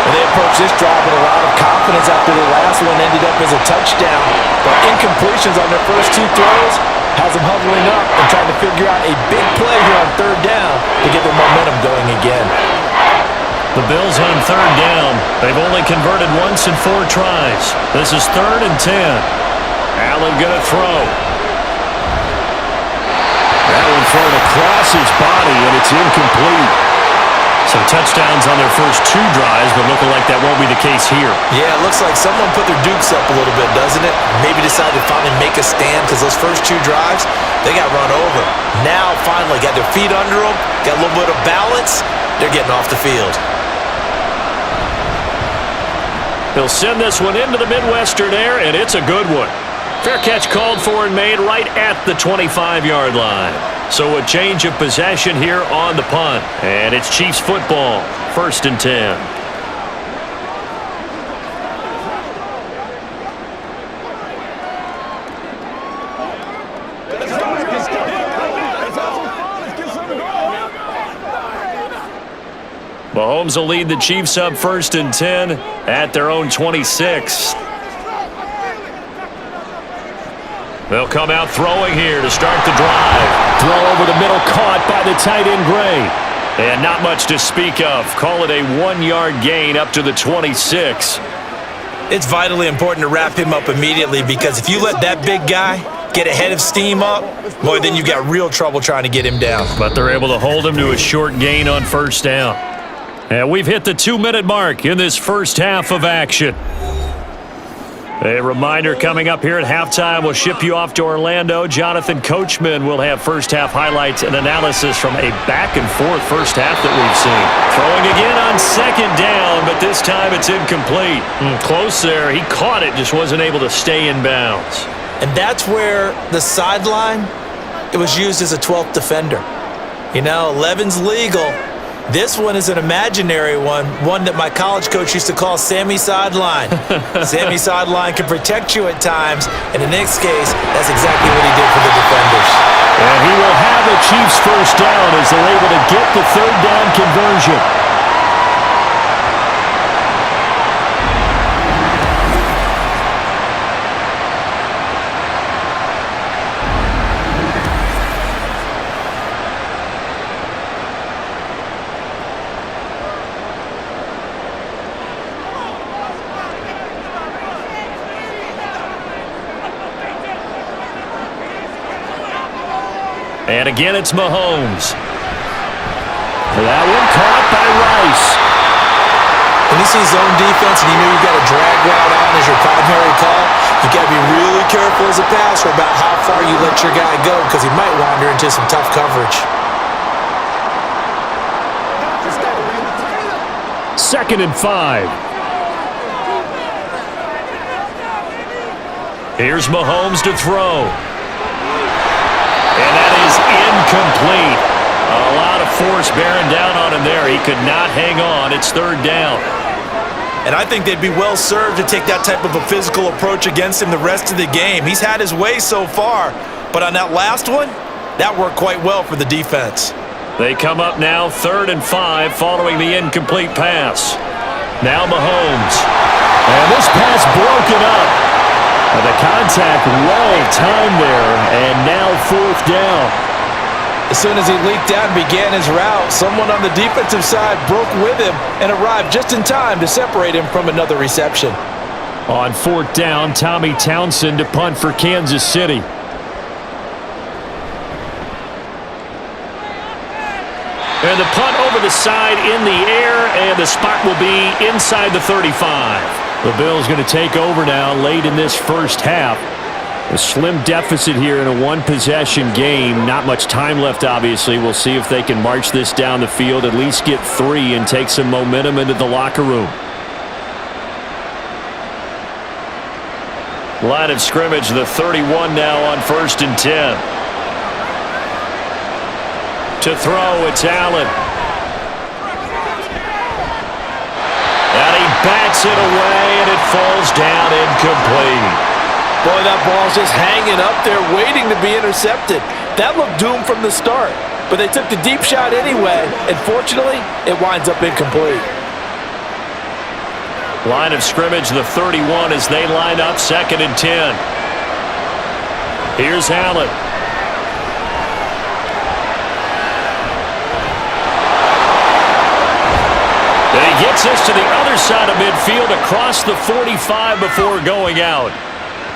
They approached this drive with a lot of confidence after the last one ended up as a touchdown. But incompletions on their first 2 throws has them huddling up and trying to figure out a big play here on 3rd down to get their momentum going again. The Bills on 3rd down. They've only converted once in 4 tries. This is 3rd and 10. Allen going to throw. That one thrown across his body, and it's incomplete. So touchdowns on their first 2 drives, but looking like that won't be the case here. Yeah, it looks like someone put their dukes up a little bit, doesn't it? Maybe decided to finally make a stand because those first 2 drives, they got run over. Now, finally, got their feet under them, got a little bit of balance, they're getting off the field. They'll send this one into the Midwestern air, and it's a good one. Fair catch called for and made right at the 25-yard line. So a change of possession here on the punt. And it's Chiefs football, 1st and 10. Mahomes will lead the Chiefs up 1st and 10 at their own 26. They'll come out throwing here to start the drive. Throw over the middle, caught by the tight end Gray. And not much to speak of. Call it a 1-yard gain up to the 26. It's vitally important to wrap him up immediately because if you let that big guy get ahead of steam up, boy, then you've got real trouble trying to get him down. But they're able to hold him to a short gain on 1st down. And we've hit the 2-minute mark in this first half of action. A reminder coming up here at halftime, we'll ship you off to Orlando. Jonathan Coachman will have first-half highlights and analysis from a back-and-forth first half that we've seen. Throwing again on second down, but this time it's incomplete. Close there. He caught it, just wasn't able to stay in bounds. And that's where the sideline, it was used as a 12th defender. You know, 11's legal. This one is an imaginary one that my college coach used to call Sammy Sideline. Sammy Sideline can protect you at times, and in this case, that's exactly what he did for the defenders. And he will have the Chiefs first down as they're able to get the third down conversion. And again, it's Mahomes. That one caught by Rice. When you see zone defense and you know you've got a drag route on as your primary call, you got to be really careful as a passer about how far you let your guy go because he might wander into some tough coverage. 2nd and 5. Here's Mahomes to throw. And that is incomplete. A lot of force bearing down on him there. He could not hang on. It's third down. And I think they'd be well served to take that type of a physical approach against him the rest of the game. He's had his way so far, but on that last one, that worked quite well for the defense. They come up now 3rd and 5 following the incomplete pass. Now Mahomes. And this pass broken up. The contact well timed there, and now 4th down. As soon as he leaked out and began his route, someone on the defensive side broke with him and arrived just in time to separate him from another reception. On 4th down, Tommy Townsend to punt for Kansas City. And the punt over the side in the air, and the spot will be inside the 35. The Bills going to take over now late in this first half. A slim deficit here in a one-possession game. Not much time left, obviously. We'll see if they can march this down the field, at least get 3 and take some momentum into the locker room. Line of scrimmage, the 31 now on 1st and 10. To throw, it's Allen. And he bats it away, and it falls down incomplete. Boy, that ball's just hanging up there waiting to be intercepted. That looked doomed from the start, but they took the deep shot anyway, and fortunately, it winds up incomplete. Line of scrimmage, the 31 as they line up 2nd and 10. Here's Allen. And he gets this to the other side of midfield across the 45 before going out.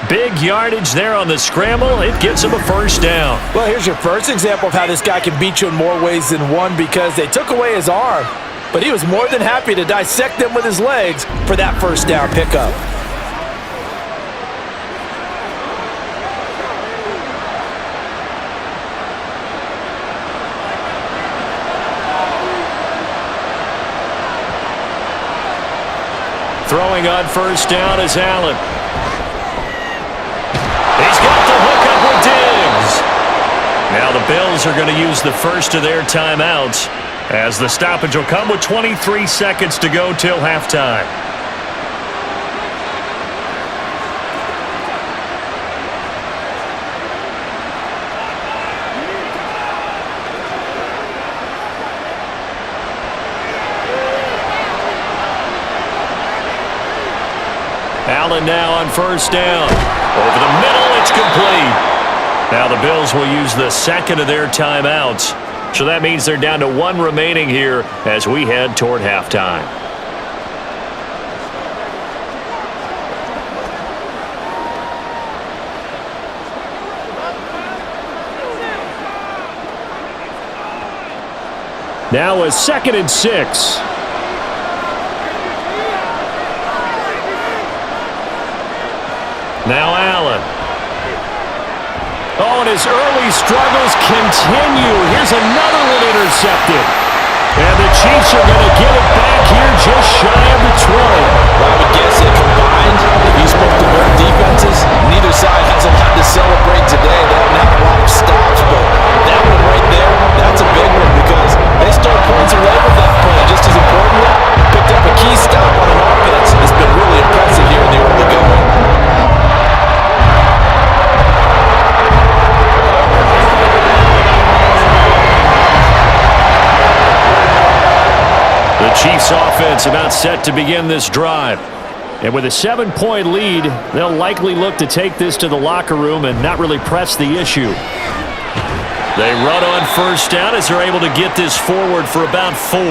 Big yardage there on the scramble. It gets him a first down. Well, here's your first example of how this guy can beat you in more ways than one because they took away his arm, but he was more than happy to dissect them with his legs for that first down pickup. Throwing on first down is Allen. He's got the hook up with Diggs. Now the Bills are going to use the first of their timeouts as the stoppage will come with 23 seconds to go till halftime. Allen now on first down. Over the middle, it's complete. Now the Bills will use the second of their timeouts. So that means they're down to 1 remaining here as we head toward halftime. Now a 2nd and 6. Now Allen. Oh, and his early struggles continue. Here's another one intercepted. And the Chiefs are going to get it back here just shy of the 20. I would guess that combined, if you spoke to both defenses, neither side has a lot to celebrate today. They don't have a lot of stops, but that one right there, that's a big one because they stole points away with that play. Just as importantly, picked up a key stop on an offense that's been really impressive here in the early going. The Chiefs offense about set to begin this drive. And with a 7-point lead, they'll likely look to take this to the locker room and not really press the issue. They run on first down as they're able to get this forward for about 4.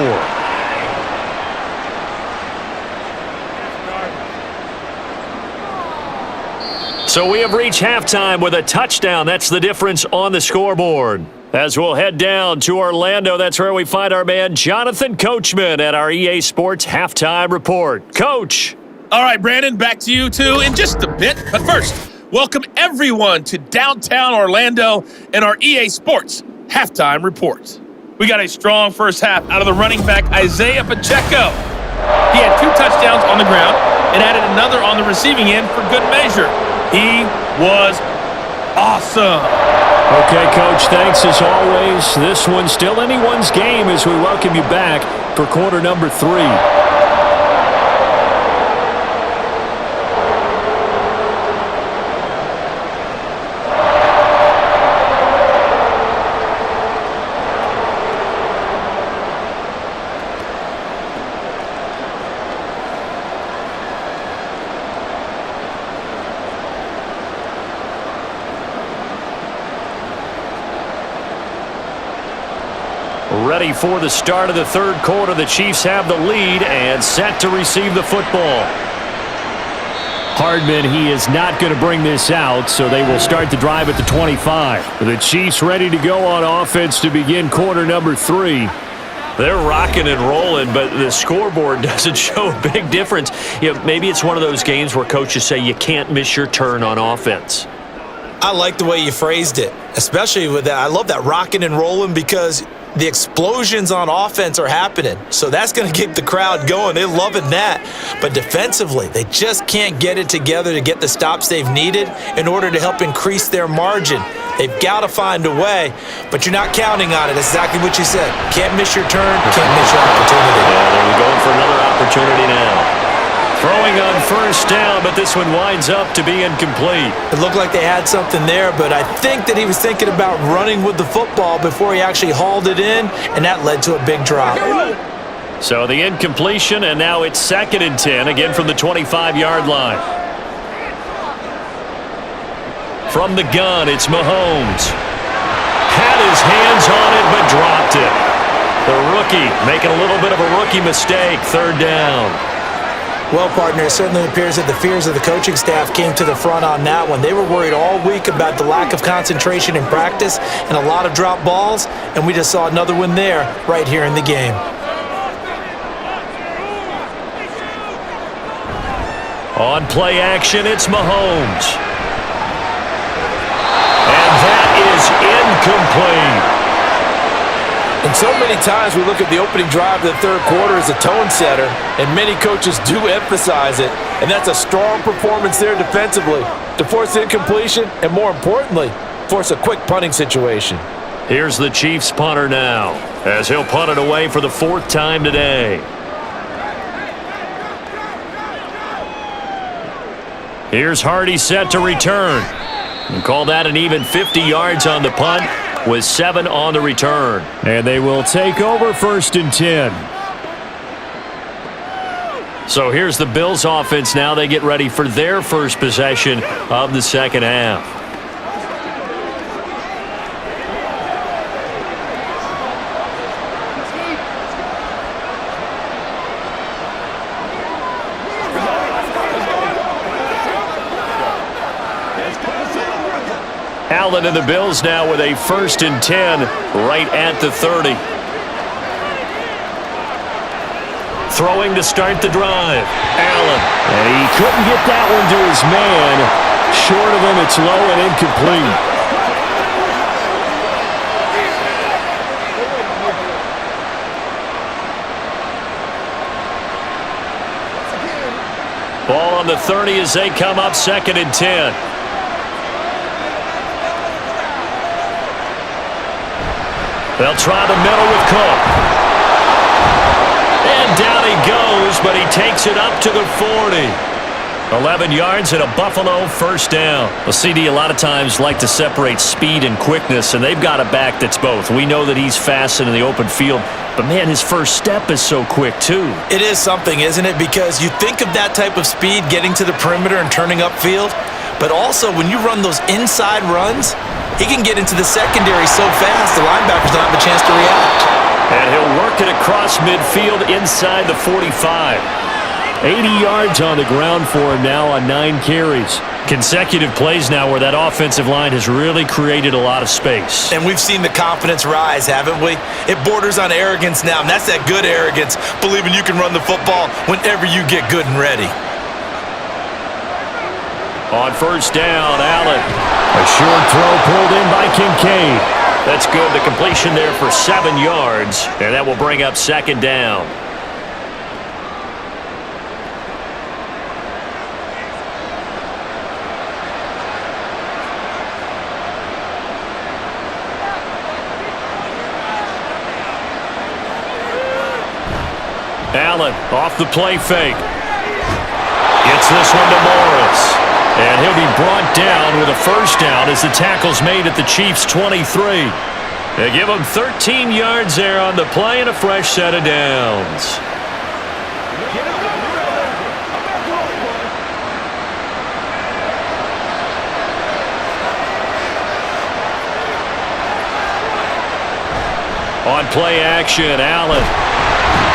So we have reached halftime with a touchdown. That's the difference on the scoreboard. As we'll head down to Orlando, that's where we find our man Jonathan Coachman at our EA Sports Halftime Report. Coach. All right, Brandon, back to you two in just a bit. But first, welcome everyone to downtown Orlando and our EA Sports Halftime Report. We got a strong first half out of the running back Isaiah Pacheco. He had 2 touchdowns on the ground and added another on the receiving end for good measure. He was awesome. Okay, Coach, thanks as always. This one's still anyone's game as we welcome you back for quarter number 3. Ready for the start of the third quarter. The Chiefs have the lead and set to receive the football. Hardman, he is not going to bring this out, so they will start the drive at the 25. The Chiefs ready to go on offense to begin quarter number 3. They're rocking and rolling, but the scoreboard doesn't show a big difference. You know, maybe it's one of those games where coaches say you can't miss your turn on offense. I like the way you phrased it, especially with that. I love that rocking and rolling because the explosions on offense are happening. So that's going to keep the crowd going. They're loving that. But defensively, they just can't get it together to get the stops they've needed in order to help increase their margin. They've got to find a way, but you're not counting on it. That's exactly what you said. Can't miss your turn, can't miss your opportunity. Yeah, they're going for another opportunity now. Throwing on first down, but this one winds up to be incomplete. It looked like they had something there, but I think that he was thinking about running with the football before he actually hauled it in, and that led to a big drop. So the incompletion, and now it's 2nd and 10, again from the 25-yard line. From the gun, it's Mahomes. Had his hands on it, but dropped it. The rookie making a little bit of a rookie mistake, 3rd down. Well, partner, it certainly appears that the fears of the coaching staff came to the front on that one. They were worried all week about the lack of concentration in practice and a lot of drop balls, and we just saw another one there right here in the game. On play action, it's Mahomes. And that is incomplete. And so many times we look at the opening drive of the third quarter as a tone setter, and many coaches do emphasize it, and that's a strong performance there defensively to force incompletion and, more importantly, force a quick punting situation. Here's the Chiefs punter now as he'll punt it away for the 4th time today. Here's Hardy set to return. And call that an even 50 yards on the punt with 7 on the return. And they will take over 1st and 10. So here's the Bills offense now. They get ready for their first possession of the second half. Allen and the Bills now with a 1st and 10 right at the 30. Throwing to start the drive. Allen. And he couldn't get that one to his man. short of him. It's low and incomplete. Ball on the 30 as they come up 2nd and 10. They'll try the middle with Cook. And down he goes, but he takes it up to the 40. 11 yards and a Buffalo first down. The CD a lot of times like to separate speed and quickness, and they've got a back that's both. We know that he's fast in the open field, but man, his first step is so quick too. It is something, isn't it? Because you think of that type of speed getting to the perimeter and turning upfield, but also when you run those inside runs, he can get into the secondary so fast the linebackers don't have a chance to react. And he'll work it across midfield inside the 45. 80 yards on the ground for him now on 9 carries. Consecutive plays now where that offensive line has really created a lot of space. And we've seen the confidence rise, haven't we? It borders on arrogance now, and that's that good arrogance, believing you can run the football whenever you get good and ready. On first down, Allen. A short throw pulled in by Kincaid. That's good. The completion there for 7 yards, and that will bring up 2nd down. Allen off the play fake. Gets this one to Morris. And he'll be brought down with a first down as the tackle's made at the Chiefs' 23. They give him 13 yards there on the play and a fresh set of downs. On play action, Allen.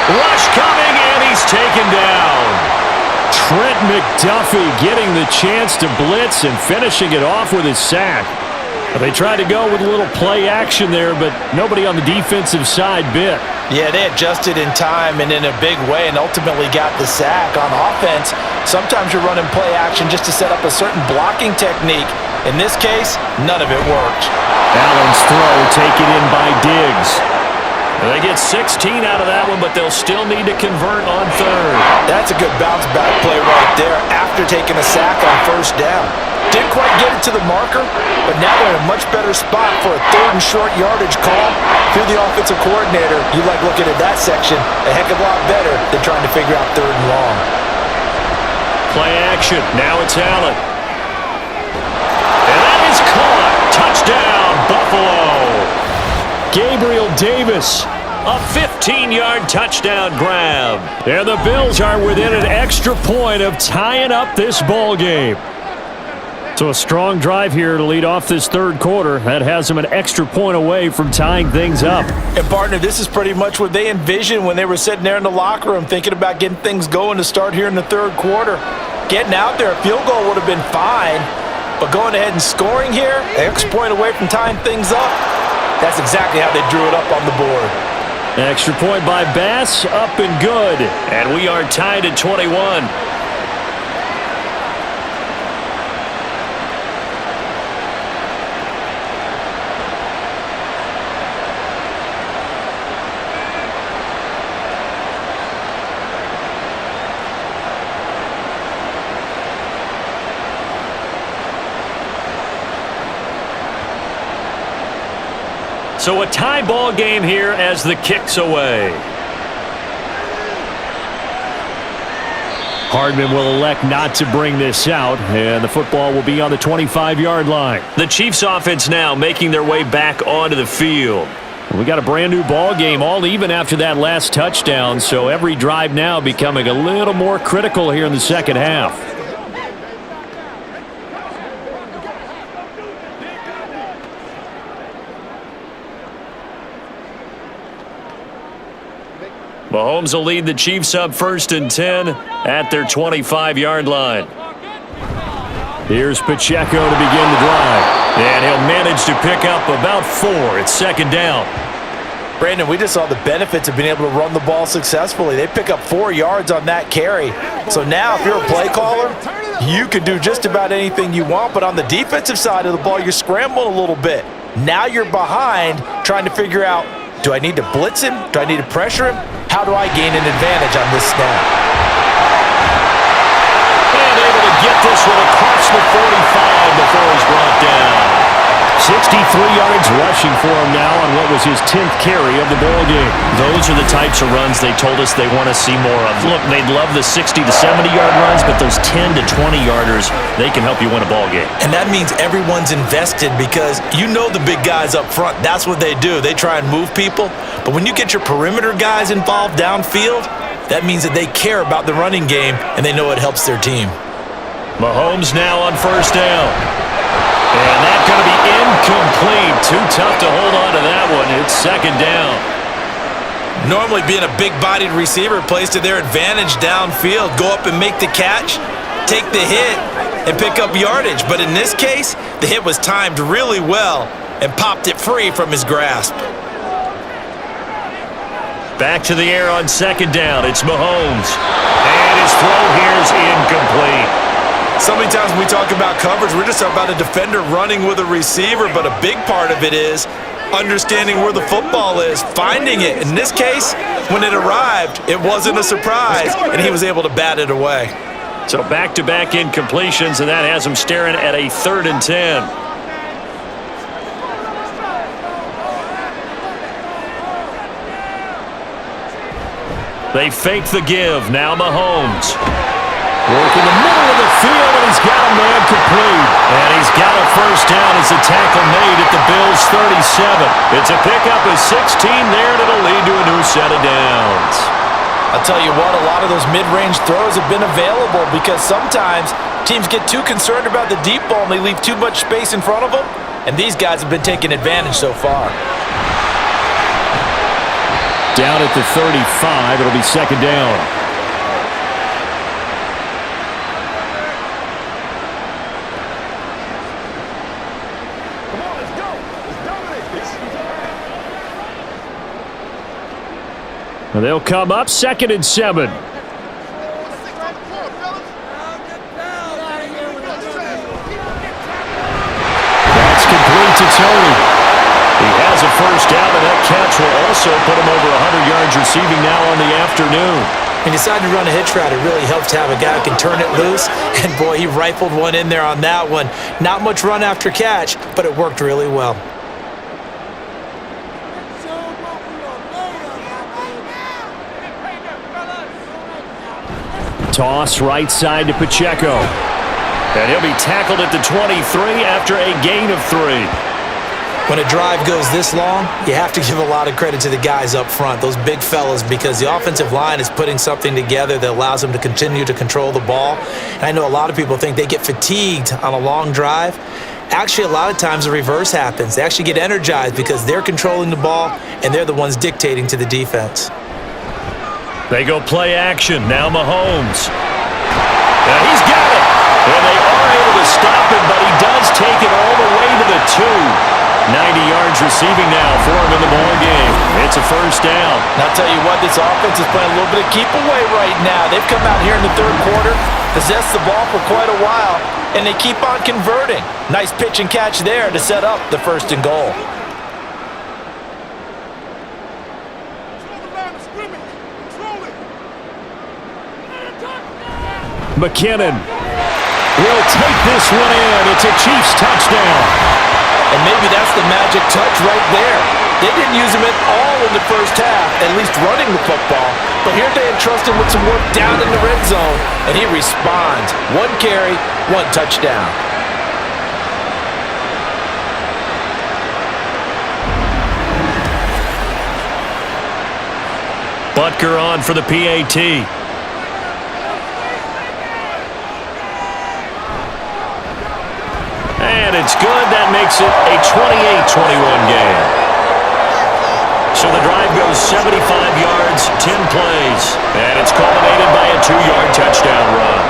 Rush coming, and he's taken down. Trent McDuffie getting the chance to blitz and finishing it off with his sack. They tried to go with a little play action there, but nobody on the defensive side bit. Yeah, they adjusted in time and in a big way and ultimately got the sack. On offense, sometimes you're running play action just to set up a certain blocking technique. In this case, none of it worked. Allen's throw taken in by Diggs. They get 16 out of that one, but they'll still need to convert on 3rd. That's a good bounce back play right there after taking a sack on first down. Didn't quite get it to the marker, but now they're in a much better spot for a 3rd and short yardage call. If you're the offensive coordinator, you like looking at that section a heck of a lot better than trying to figure out 3rd and long. Play action. Now it's Allen. And that is caught. Touchdown, Buffalo. Gabriel Davis, a 15-yard touchdown grab. And the Bills are within an extra point of tying up this ball game. So a strong drive here to lead off this 3rd quarter. That has them an extra point away from tying things up. And partner, this is pretty much what they envisioned when they were sitting there in the locker room thinking about getting things going to start here in the 3rd quarter. Getting out there, a field goal would have been fine, but going ahead and scoring here, an extra point away from tying things up, that's exactly how they drew it up on the board. Extra point by Bass, up and good. And we are tied at 21. So a tie ball game here as the kick's away. Hardman will elect not to bring this out, and the football will be on the 25-yard line. The Chiefs offense now making their way back onto the field. We got a brand new ball game, all even after that last touchdown, so every drive now becoming a little more critical here in the second half. Mahomes will lead the Chiefs up 1st and 10 at their 25-yard line. Here's Pacheco to begin the drive. And he'll manage to pick up about 4. It's 2nd down. Brandon, we just saw the benefits of being able to run the ball successfully. They pick up 4 yards on that carry. So now if you're a play caller, you can do just about anything you want, but on the defensive side of the ball, you're scrambling a little bit. Now you're behind trying to figure out, do I need to blitz him? Do I need to pressure him? How do I gain an advantage on this snap? And able to get this one across the 45 before he's brought down. 63 yards rushing for him now on what was his 10th carry of the ball game. Those are the types of runs they told us they want to see more of. Look, they'd love the 60 to 70-yard runs, but those 10 to 20-yarders, they can help you win a ball game. And that means everyone's invested because you know the big guys up front. That's what they do. They try and move people. But when you get your perimeter guys involved downfield, that means that they care about the running game and they know it helps their team. Mahomes now on first down. And that's going to be incomplete. Too tough to hold on to that one. It's second down. Normally being a big-bodied receiver plays to their advantage downfield. Go up and make the catch, take the hit, and pick up yardage. But in this case, the hit was timed really well and popped it free from his grasp. Back to the air on second down. It's Mahomes. And his throw here is incomplete. So many times when we talk about coverage, we're just talking about a defender running with a receiver, but a big part of it is understanding where the football is, finding it. In this case, when it arrived, it wasn't a surprise, and he was able to bat it away. So back-to-back incompletions, and that has him staring at a 3rd and 10. They fake the give. Now Mahomes. Working the middle of the field, and he's got a man complete. And he's got a first down as the tackle made at the Bills' 37. It's a pickup of 16 there, and it'll lead to a new set of downs. I'll tell you what, a lot of those mid-range throws have been available because sometimes teams get too concerned about the deep ball and they leave too much space in front of them, and these guys have been taking advantage so far. Down at the 35, it'll be second down. And they'll come up 2nd and 7. That's complete to Tony. He has a first down, and that catch will also put him over 100 yards receiving now on the afternoon. He decided to run a hitch route. It really helps to have a guy who can turn it loose. And boy, he rifled one in there on that one. Not much run after catch, but it worked really well. Toss right side to Pacheco. And he'll be tackled at the 23 after a gain of 3. When a drive goes this long, you have to give a lot of credit to the guys up front, those big fellas, because the offensive line is putting something together that allows them to continue to control the ball. And I know a lot of people think they get fatigued on a long drive. Actually, a lot of times the reverse happens. They actually get energized because they're controlling the ball and they're the ones dictating to the defense. They go play action. Now Mahomes. And he's got it. And they are able to stop him, but he does take it all the way to the 2. 90 yards receiving now for him in the ball game. It's a first down. And I'll tell you what, this offense is playing a little bit of keep away right now. They've come out here in the 3rd quarter, possessed the ball for quite a while, and they keep on converting. Nice pitch and catch there to set up the 1st and goal. McKinnon will take this one in. It's a Chiefs touchdown. And maybe that's the magic touch right there. They didn't use him at all in the first half, at least running the football. But here they entrust him with some work down in the red zone, and he responds. 1 carry, 1 touchdown. Butker on for the PAT. And it's good. That makes it a 28-21 game. So the drive goes 75 yards, 10 plays. And it's culminated by a 2-yard touchdown run.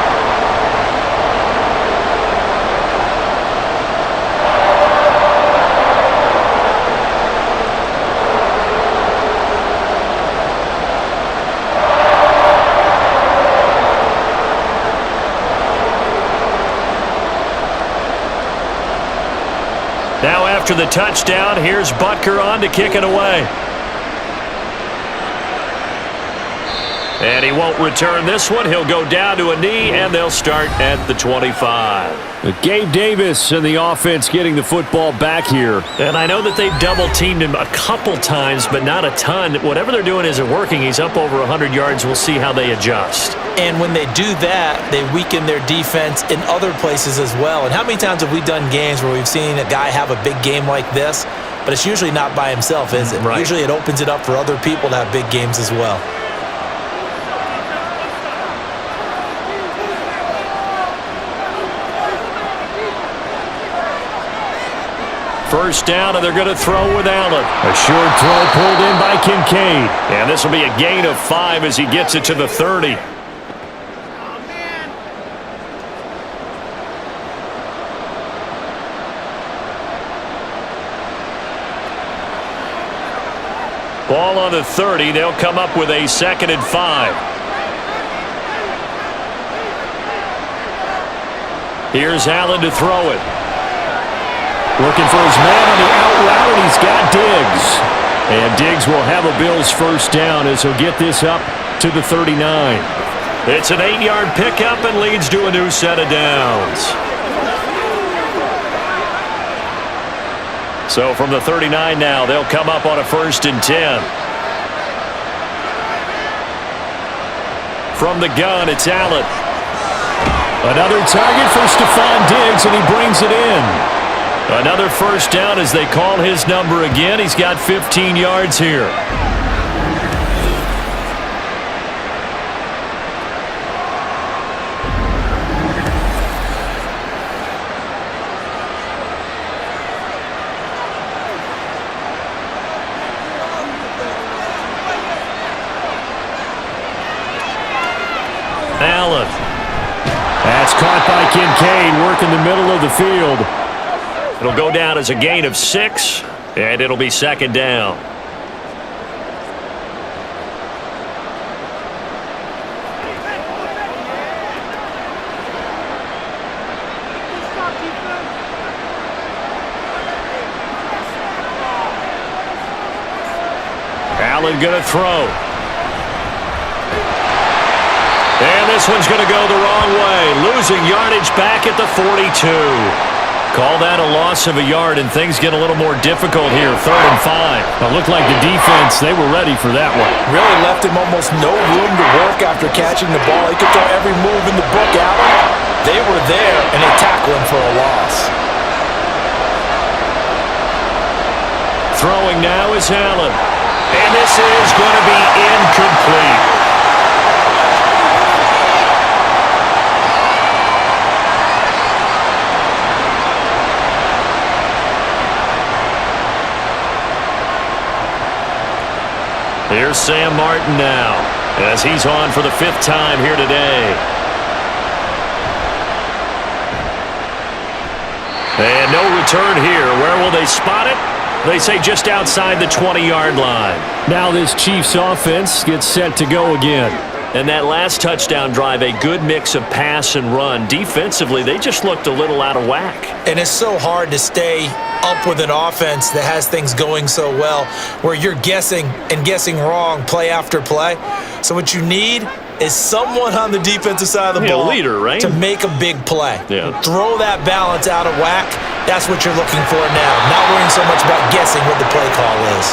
Now after the touchdown, here's Butker on to kick it away. And he won't return this one. He'll go down to a knee, and they'll start at the 25. Gabe Davis and the offense getting the football back here. And I know that they've double-teamed him a couple times, but not a ton. Whatever they're doing isn't working. He's up over 100 yards. We'll see how they adjust. And when they do that, they weaken their defense in other places as well. And how many times have we done games where we've seen a guy have a big game like this, but it's usually not by himself, is it? Right. Usually it opens it up for other people to have big games as well. First down, and they're going to throw with Allen. A short throw pulled in by Kincaid. And this will be a gain of 5 as he gets it to the 30. Ball on the 30. They'll come up with a 2nd and 5. Here's Allen to throw it. Looking for his man on the out route, and he's got Diggs. And Diggs will have a Bills first down as he'll get this up to the 39. It's an 8-yard pickup and leads to a new set of downs. So from the 39 now, they'll come up on a 1st and 10. From the gun, it's Allen. Another target for Stephon Diggs, and he brings it in. Another first down as they call his number again. He's got 15 yards here. Allen. That's caught by Kincaid, working the middle of the field. It'll go down as a gain of 6, and it'll be 2nd down. Allen gonna throw. And this one's gonna go the wrong way, losing yardage back at the 42. Call that a loss of a yard, and things get a little more difficult here. 3rd and 5. It looked like the defense, they were ready for that one. Really left him almost no room to work after catching the ball. He could throw every move in the book at him. They were there, and they tackled him for a loss. Throwing now is Allen. And this is going to be incomplete. Here's Sam Martin now, as he's on for the 5th time here today. And no return here. Where will they spot it? They say just outside the 20-yard line. Now this Chiefs offense gets set to go again. And that last touchdown drive, a good mix of pass and run. Defensively, they just looked a little out of whack. And it's so hard to stay up with an offense that has things going so well, where you're guessing and guessing wrong play after play. So what you need is someone on the defensive side of the ball, leader, right? to make a big play. Yeah. Throw that balance out of whack. That's what you're looking for now. Not worrying so much about guessing what the play call is.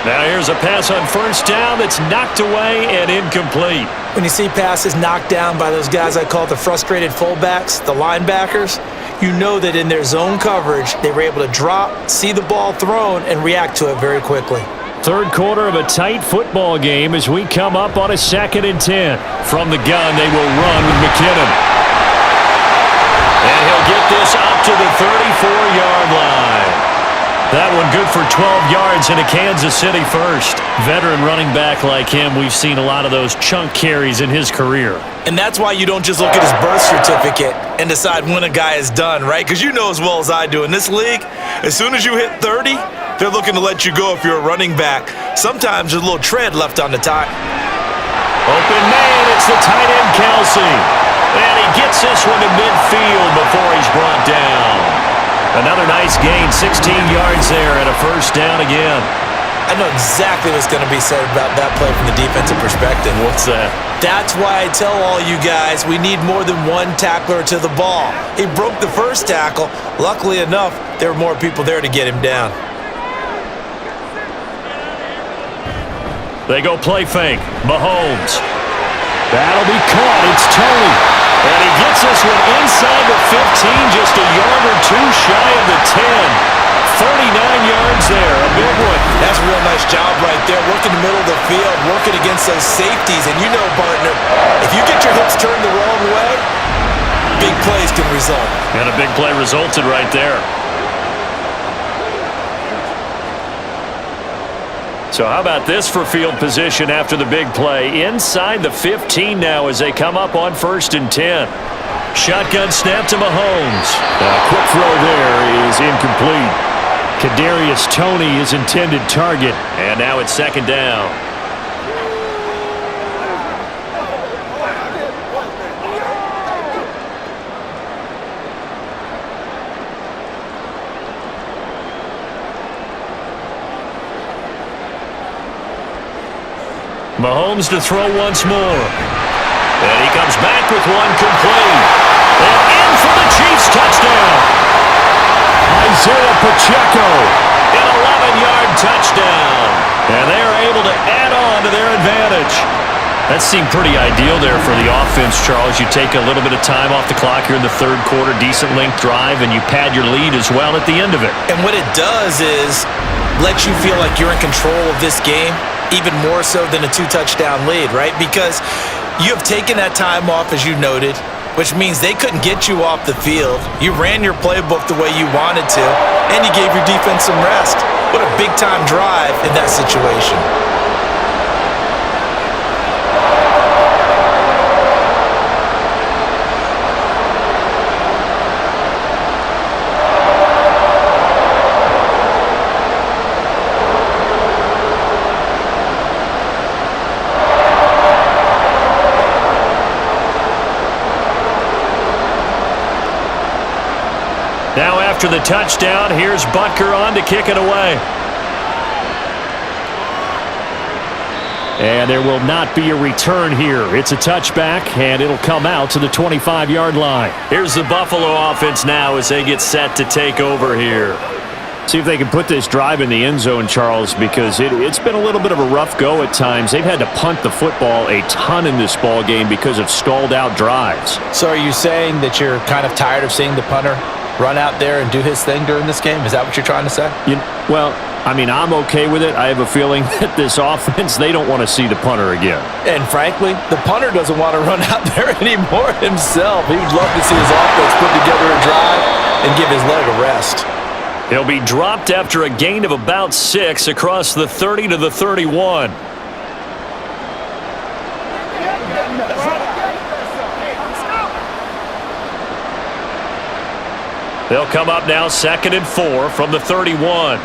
Now here's a pass on 1st down that's knocked away and incomplete. When you see passes knocked down by those guys I call the frustrated fullbacks, the linebackers, you know that in their zone coverage, they were able to drop, see the ball thrown, and react to it very quickly. 3rd quarter of a tight football game as we come up on a 2nd and 10. From the gun, they will run with McKinnon. And he'll get this up to the 34-yard line. That one good for 12 yards and a Kansas City first. Veteran running back like him, we've seen a lot of those chunk carries in his career. And that's why you don't just look at his birth certificate and decide when a guy is done, right? Because you know as well as I do, in this league, as soon as you hit 30, they're looking to let you go if you're a running back. Sometimes there's a little tread left on the tire. Open man, it's the tight end Kelsey. And he gets this one to midfield before he's brought down. Another nice gain, 16 yards there and a first down again. I know exactly what's going to be said about that play from the defensive perspective. What's that? That's why I tell all you guys we need more than one tackler to the ball. He broke the first tackle. Luckily enough, there were more people there to get him down. They go play fake. Mahomes. That'll be caught. It's Tony. And he gets this one inside the 15, just a yard or two shy of the 10. 39 yards there, a big one. That's a real nice job right there, working the middle of the field, working against those safeties. And you know, partner, if you get your hips turned the wrong way, big plays can result. And a big play resulted right there. So how about this for field position after the big play? Inside the 15 now as they come up on 1st and 10. Shotgun snap to Mahomes. A quick throw there is incomplete. Kadarius Toney is intended target. And now it's 2nd down. Mahomes to throw once more. And he comes back with one complete. And in for the Chiefs touchdown. Isaiah Pacheco, an 11-yard touchdown. And they are able to add on to their advantage. That seemed pretty ideal there for the offense, Charles. You take a little bit of time off the clock here in the 3rd quarter, decent length drive, and you pad your lead as well at the end of it. And what it does is let you feel like you're in control of this game, even more so than a 2-touchdown lead, right? Because you have taken that time off, as you noted, which means they couldn't get you off the field. You ran your playbook the way you wanted to, and you gave your defense some rest. What a big-time drive in that situation. Now after the touchdown, here's Butker on to kick it away. And there will not be a return here. It's a touchback, and it'll come out to the 25-yard line. Here's the Buffalo offense now as they get set to take over here. See if they can put this drive in the end zone, Charles, because it's been a little bit of a rough go at times. They've had to punt the football a ton in this ball game because of stalled-out drives. So are you saying that you're kind of tired of seeing the punter run out there and do his thing during this game? Is that what you're trying to say? Well, I mean, I'm okay with it. I have a feeling that this offense, they don't want to see the punter again. And frankly, the punter doesn't want to run out there anymore himself. He would love to see his offense put together a drive and give his leg a rest. He'll be dropped after a gain of about 6 across the 30 to the 31. They'll come up now 2nd and 4 from the 31.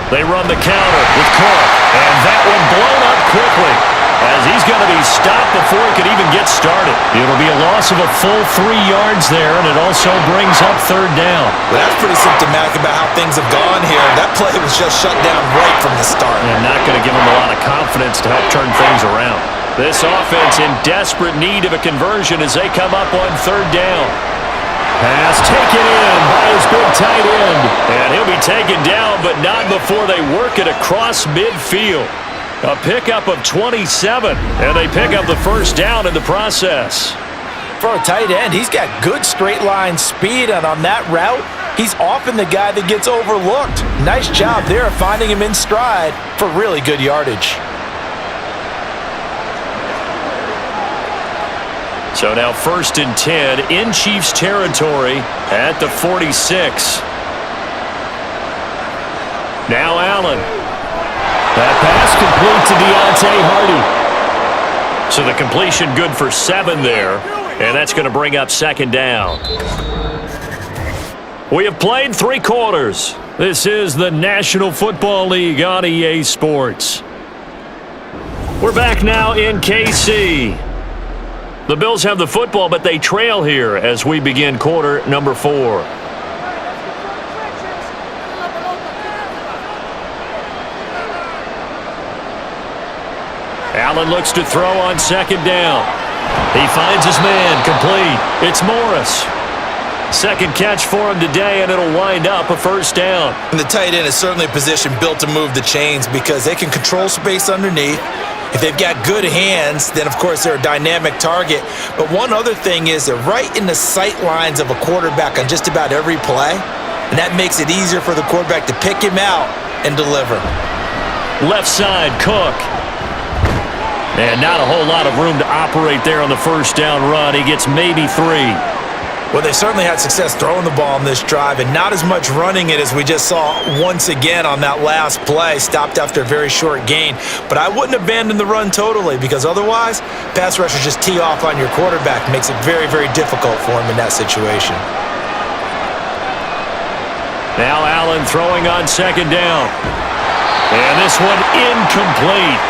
They run the counter with Cook, and that one blown up quickly as he's going to be stopped before he could even get started. It'll be a loss of a full 3 yards there, and it also brings up 3rd down. Well, that's pretty symptomatic about how things have gone here. That play was just shut down right from the start. And not going to give him a lot of confidence to help turn things around. This offense in desperate need of a conversion as they come up on 3rd down. Pass taken in by his big tight end. And he'll be taken down, but not before they work it across midfield. A pickup of 27, and they pick up the 1st down in the process. For a tight end, he's got good straight line speed, and on that route, he's often the guy that gets overlooked. Nice job there of finding him in stride for really good yardage. So now 1st and 10 in Chiefs territory at the 46. Now Allen. That pass complete to Deontay Hardy. So the completion good for 7 there, and that's going to bring up 2nd down. We have played 3 quarters. This is the National Football League on EA Sports. We're back now in KC. The Bills have the football, but they trail here as we begin quarter number 4. Allen looks to throw on second down. He finds his man, complete. It's Morris. Second catch for him today, and it'll wind up a first down. And the tight end is certainly a position built to move the chains because they can control space underneath. If they've got good hands, then, of course, they're a dynamic target. But one other thing is they're right in the sight lines of a quarterback on just about every play, and that makes it easier for the quarterback to pick him out and deliver. Left side, Cook. And not a whole lot of room to operate there on the first down run. He gets maybe 3. Well, they certainly had success throwing the ball on this drive and not as much running it as we just saw once again on that last play, stopped after a very short gain. But I wouldn't abandon the run totally because otherwise, pass rushers just tee off on your quarterback. Makes it very, very difficult for him in that situation. Now Allen throwing on second down. And this one incomplete.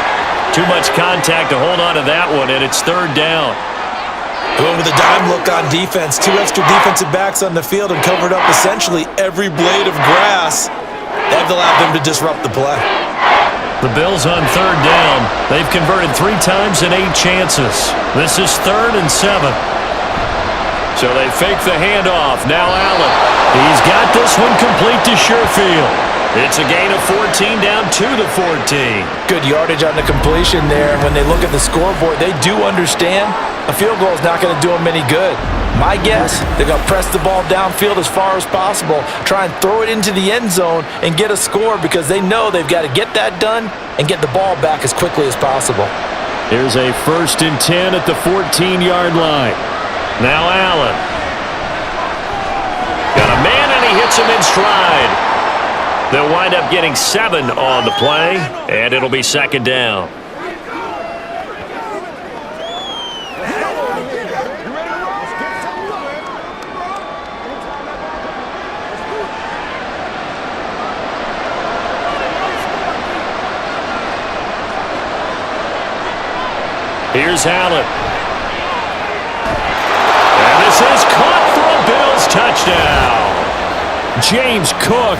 Too much contact to hold on to that one, and it's third down. Going with a dime look on defense. 2 extra defensive backs on the field and covered up essentially every blade of grass. That allowed them to disrupt the play. The Bills on third down. They've converted 3 times in 8 chances. This is 3rd and 7. So they fake the handoff. Now Allen. He's got this one complete to Sherfield. It's a gain of 14 down to the 14. Good yardage on the completion there. And when they look at the scoreboard, they do understand a field goal is not going to do them any good. My guess, they're going to press the ball downfield as far as possible, try and throw it into the end zone and get a score because they know they've got to get that done and get the ball back as quickly as possible. Here's a 1st and 10 at the 14-yard line. Now Allen. Got a man and he hits him in stride. They'll wind up getting 7 on the play, and it'll be second down. Here's Allen. And this is caught for a Bills touchdown. James Cook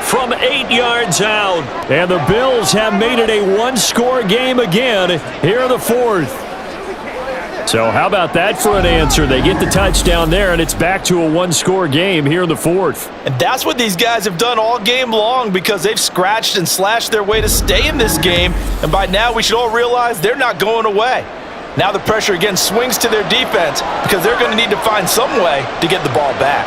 from 8 yards out. And the Bills have made it a 1-score game again here in the 4th. So how about that for an answer? They get the touchdown there, and it's back to a 1-score game here in the 4th. And that's what these guys have done all game long because they've scratched and slashed their way to stay in this game. And by now, we should all realize they're not going away. Now the pressure again swings to their defense because they're going to need to find some way to get the ball back.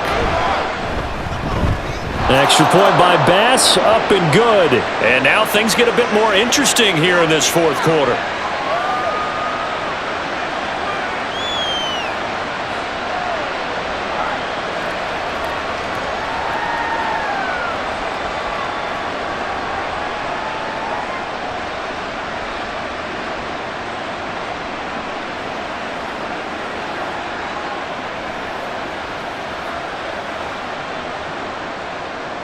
An extra point by Bass, up and good. And now things get a bit more interesting here in this 4th quarter.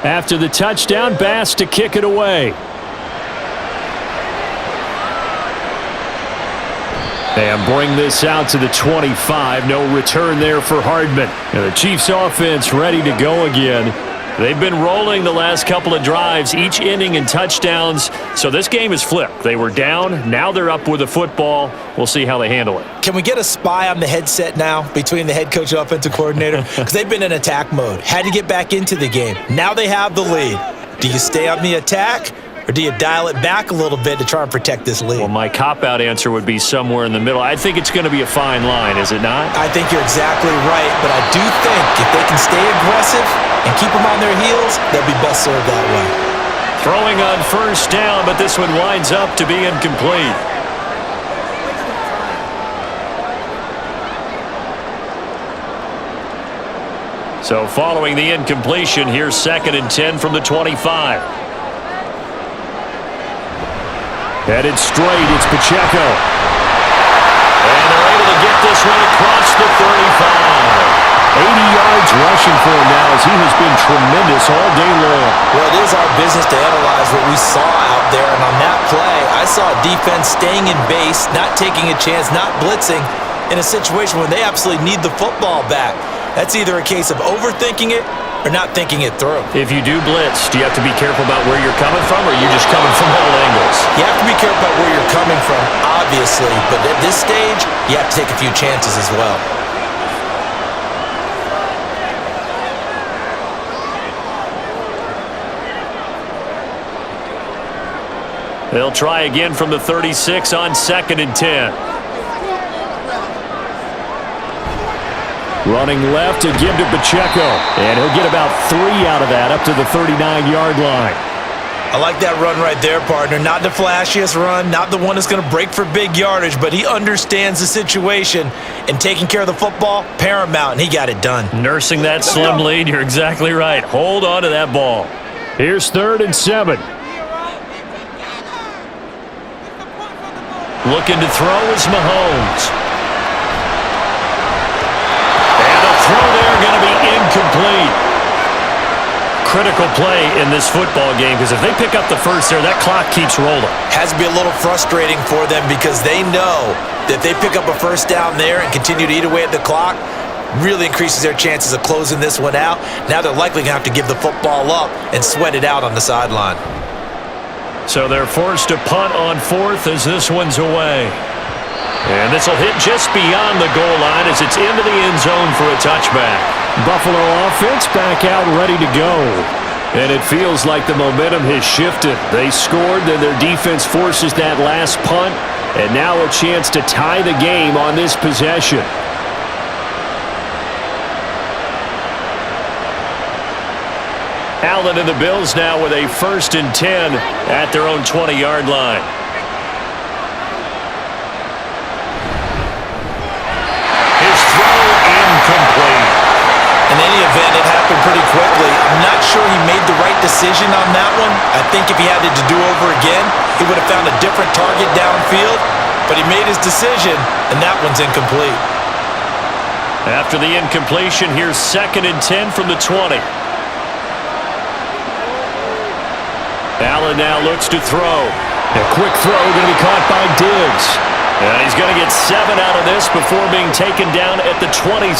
After the touchdown, Bass to kick it away. And bring this out to the 25. No return there for Hardman. And the Chiefs offense ready to go again. They've been rolling the last couple of drives, each inning in touchdowns. So this game is flipped. They were down. Now they're up with the football. We'll see how they handle it. Can we get a spy on the headset now between the head coach and offensive coordinator? Because they've been in attack mode. Had to get back into the game. Now they have the lead. Do you stay on the attack? Or do you dial it back a little bit to try and protect this lead? Well, my cop-out answer would be somewhere in the middle. I think it's going to be a fine line, is it not? I think you're exactly right, but I do think if they can stay aggressive and keep them on their heels, they'll be best served that way. Throwing on first down, but this one winds up to be incomplete. So following the incompletion, here's 2nd and 10 from the 25. Headed straight, it's Pacheco. And they're able to get this one across the 35. 80 yards rushing for him now as he has been tremendous all day long. Well, it is our business to analyze what we saw out there. And on that play, I saw defense staying in base, not taking a chance, not blitzing. in a situation when they absolutely need the football back. That's either a case of overthinking it or not thinking it through. If you do blitz, do you have to be careful about where you're coming from, or are you just coming from all angles? You have to be careful about where you're coming from, obviously, but at this stage, you have to take a few chances as well. They'll try again from the 36 on 2nd and 10. Running left to give to Pacheco. And he'll get about 3 out of that up to the 39-yard line. I like that run right there, partner. Not the flashiest run, not the one that's going to break for big yardage, but he understands the situation, and taking care of the football, paramount, and he got it done. Nursing that slim lead, you're exactly right. Hold on to that ball. Here's 3rd and 7. Looking to throw is Mahomes. And a throw there going to be incomplete. Critical play in this football game, because if they pick up the first there, that clock keeps rolling. Has to be a little frustrating for them because they know that if they pick up a first down there and continue to eat away at the clock, really increases their chances of closing this one out. Now they're likely going to have to give the football up and sweat it out on the sideline. So they're forced to punt on 4th as this one's away. And this will hit just beyond the goal line as it's into the end zone for a touchback. Buffalo offense back out ready to go. And it feels like the momentum has shifted. They scored, then their defense forces that last punt, and now a chance to tie the game on this possession. Allen and the Bills now with a 1st and 10 at their own 20-yard line. His throw incomplete. In any event, it happened pretty quickly. I'm not sure he made the right decision on that one. I think if he had it to do over again, he would have found a different target downfield, but he made his decision, and that one's incomplete. After the incompletion, here's 2nd and 10 from the 20. Allen now looks to throw. A quick throw going to be caught by Diggs. And he's going to get 7 out of this before being taken down at the 27.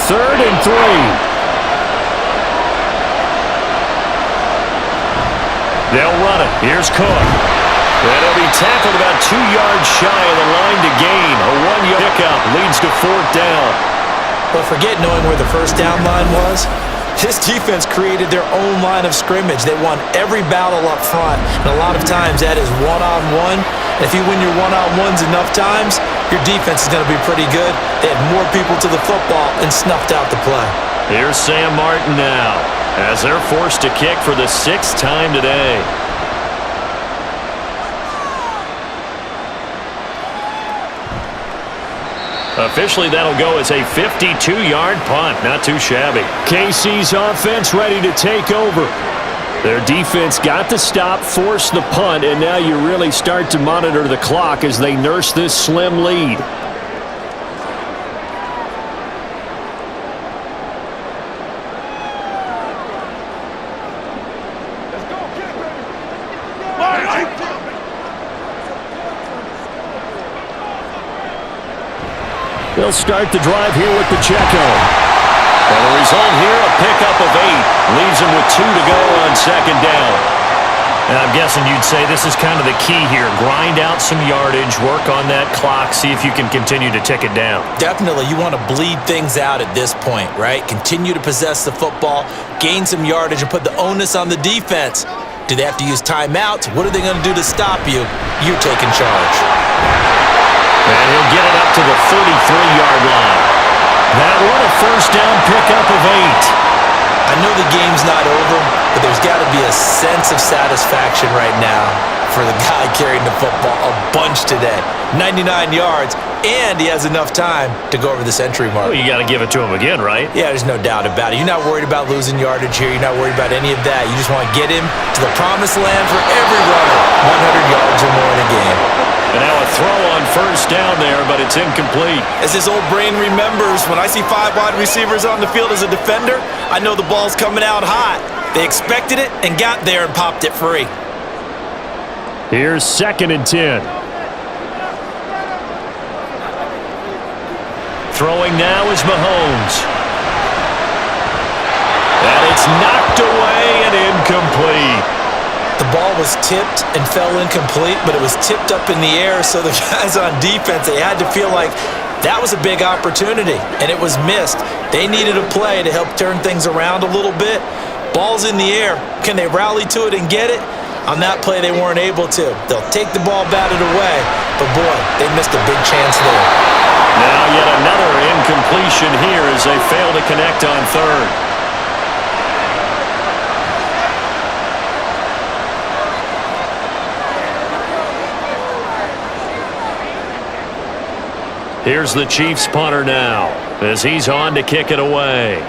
3rd and 3. They'll run it. Here's Cook. And he'll be tackled about 2 yards shy of the line to gain. A 1-yard pickup leads to 4th down. But forget knowing where the first down line was. This defense created their own line of scrimmage. They won every battle up front, and a lot of times that is one-on-one. And if you win your one-on-ones enough times, your defense is going to be pretty good. They had more people to the football and snuffed out the play. Here's Sam Martin now, as they're forced to kick for the 6th time today. Officially, that'll go as a 52-yard punt. Not too shabby. KC's offense ready to take over. Their defense got the stop, forced the punt, and now you really start to monitor the clock as they nurse this slim lead. They'll start the drive here with Pacheco. And the result here, a pickup of 8. Leaves them with 2 to go on 2nd down. And I'm guessing you'd say this is kind of the key here. Grind out some yardage, work on that clock, see if you can continue to tick it down. Definitely, you want to bleed things out at this point, right? Continue to possess the football, gain some yardage, and put the onus on the defense. Do they have to use timeouts? What are they going to do to stop you? You're taking charge. And he'll get it up to the 33-yard line. That one a first down pickup of 8. I know the game's not over, but there's got to be a sense of satisfaction right now for the guy carrying the football a bunch today. 99 yards, and he has enough time to go over the century mark. Well, you got to give it to him again, right? Yeah, there's no doubt about it. You're not worried about losing yardage here. You're not worried about any of that. You just want to get him to the promised land for every runner. 100 yards or more in a game. And now a throw on first down there, but it's incomplete. As his old brain remembers, when I see 5 wide receivers on the field as a defender, I know the ball's coming out hot. They expected it and got there and popped it free. Here's 2nd and 10. Throwing now is Mahomes. And it's knocked away and incomplete. The ball was tipped and fell incomplete, but it was tipped up in the air, so the guys on defense, they had to feel like that was a big opportunity, and it was missed. They needed a play to help turn things around a little bit. Ball's in the air. Can they rally to it and get it? On that play, they weren't able to. They'll take the ball batted away, but boy, they missed a big chance there. Now yet another incompletion here as they fail to connect on 3rd. Here's the Chiefs punter now as he's on to kick it away.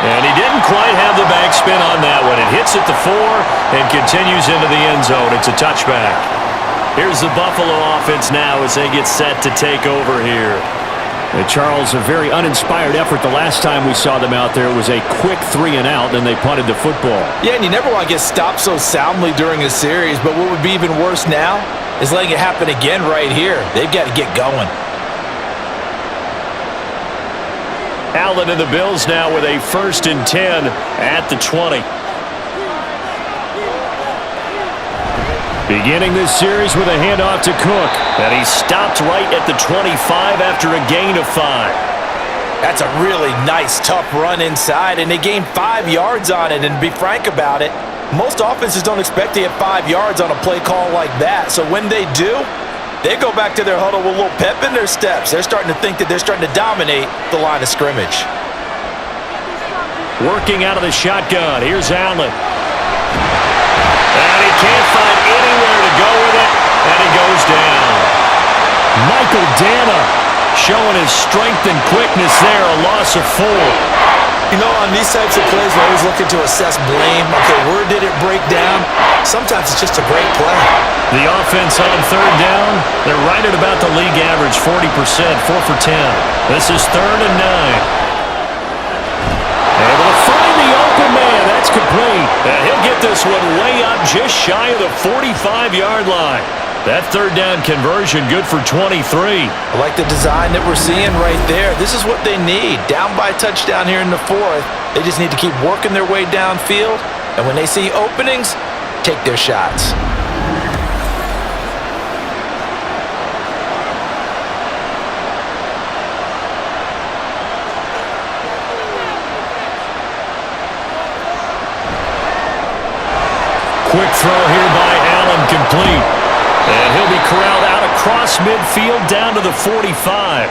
And he didn't quite have the backspin on that one. It hits at the 4 and continues into the end zone. It's a touchback. Here's the Buffalo offense now as they get set to take over here. And Charles, a very uninspired effort the last time we saw them out there. It was a quick 3 and out, and they punted the football. Yeah, and you never want to get stopped so soundly during a series, but what would be even worse now is letting it happen again right here. They've got to get going. Allen and the Bills now with a 1st and 10 at the 20. Beginning this series with a handoff to Cook. And he stopped right at the 25 after a gain of 5. That's a really nice, tough run inside, and they gained 5 yards on it. And to be frank about it, most offenses don't expect to get 5 yards on a play call like that. So when they do, they go back to their huddle with a little pep in their steps. They're starting to think that they're starting to dominate the line of scrimmage. Working out of the shotgun. Here's Allen. And he can't find anywhere to go with it, and he goes down. Michael Dana showing his strength and quickness there, a loss of 4. You know, on these types of plays, we're always looking to assess blame. Okay, where did it break down? Sometimes it's just a great play. The offense on 3rd down, they're right at about the league average, 40%, 4 for 10. This is 3rd and 9. Able to find the open man. That's complete. And he'll get this one way up just shy of the 45-yard line. That 3rd down conversion good for 23. I like the design that we're seeing right there. This is what they need. Down by a touchdown here in the 4th. They just need to keep working their way downfield. And when they see openings, take their shots. Quick throw here by Allen, complete. And he'll be corralled out across midfield down to the 45.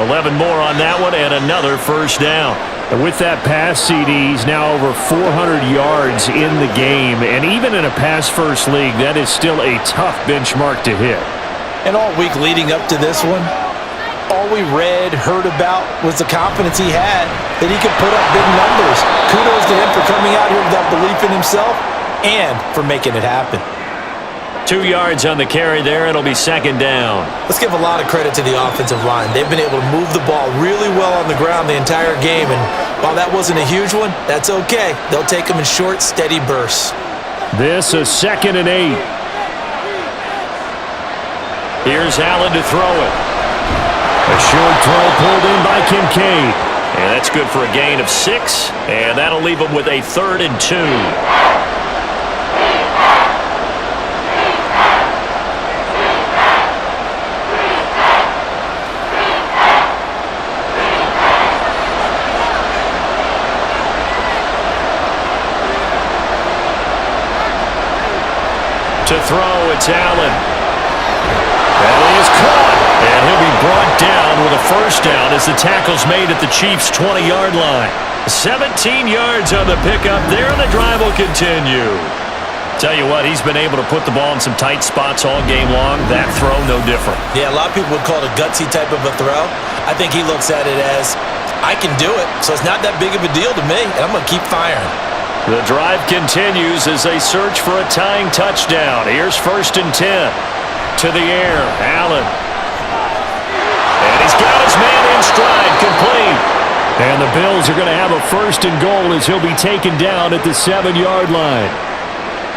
11 more on that one and another 1st down. And with that pass, CD, he's now over 400 yards in the game. And even in a pass-first league, that is still a tough benchmark to hit. And all week leading up to this one, all we read, heard about was the confidence he had that he could put up big numbers. Kudos to him for coming out here with that belief in himself and for making it happen. 2 yards on the carry there. It'll be 2nd down. Let's give a lot of credit to the offensive line. They've been able to move the ball really well on the ground the entire game, and while that wasn't a huge one, that's okay. They'll take them in short, steady bursts. This is 2nd and 8. Here's Allen to throw it. A short throw pulled in by Kincaid. And that's good for a gain of 6, and that'll leave them with a 3rd and 2. To throw, it's Allen. And he is caught. And he'll be brought down with a 1st down as the tackle's made at the Chiefs' 20-yard line. 17 yards on the pickup there, and the drive will continue. Tell you what, he's been able to put the ball in some tight spots all game long. That throw, no different. Yeah, a lot of people would call it a gutsy type of a throw. I think he looks at it as, I can do it, so it's not that big of a deal to me, and I'm going to keep firing. The drive continues as they search for a tying touchdown. Here's 1st and 10. to the air. Allen. And he's got his man in stride, complete. And the Bills are going to have a 1st and goal as he'll be taken down at the 7-yard line.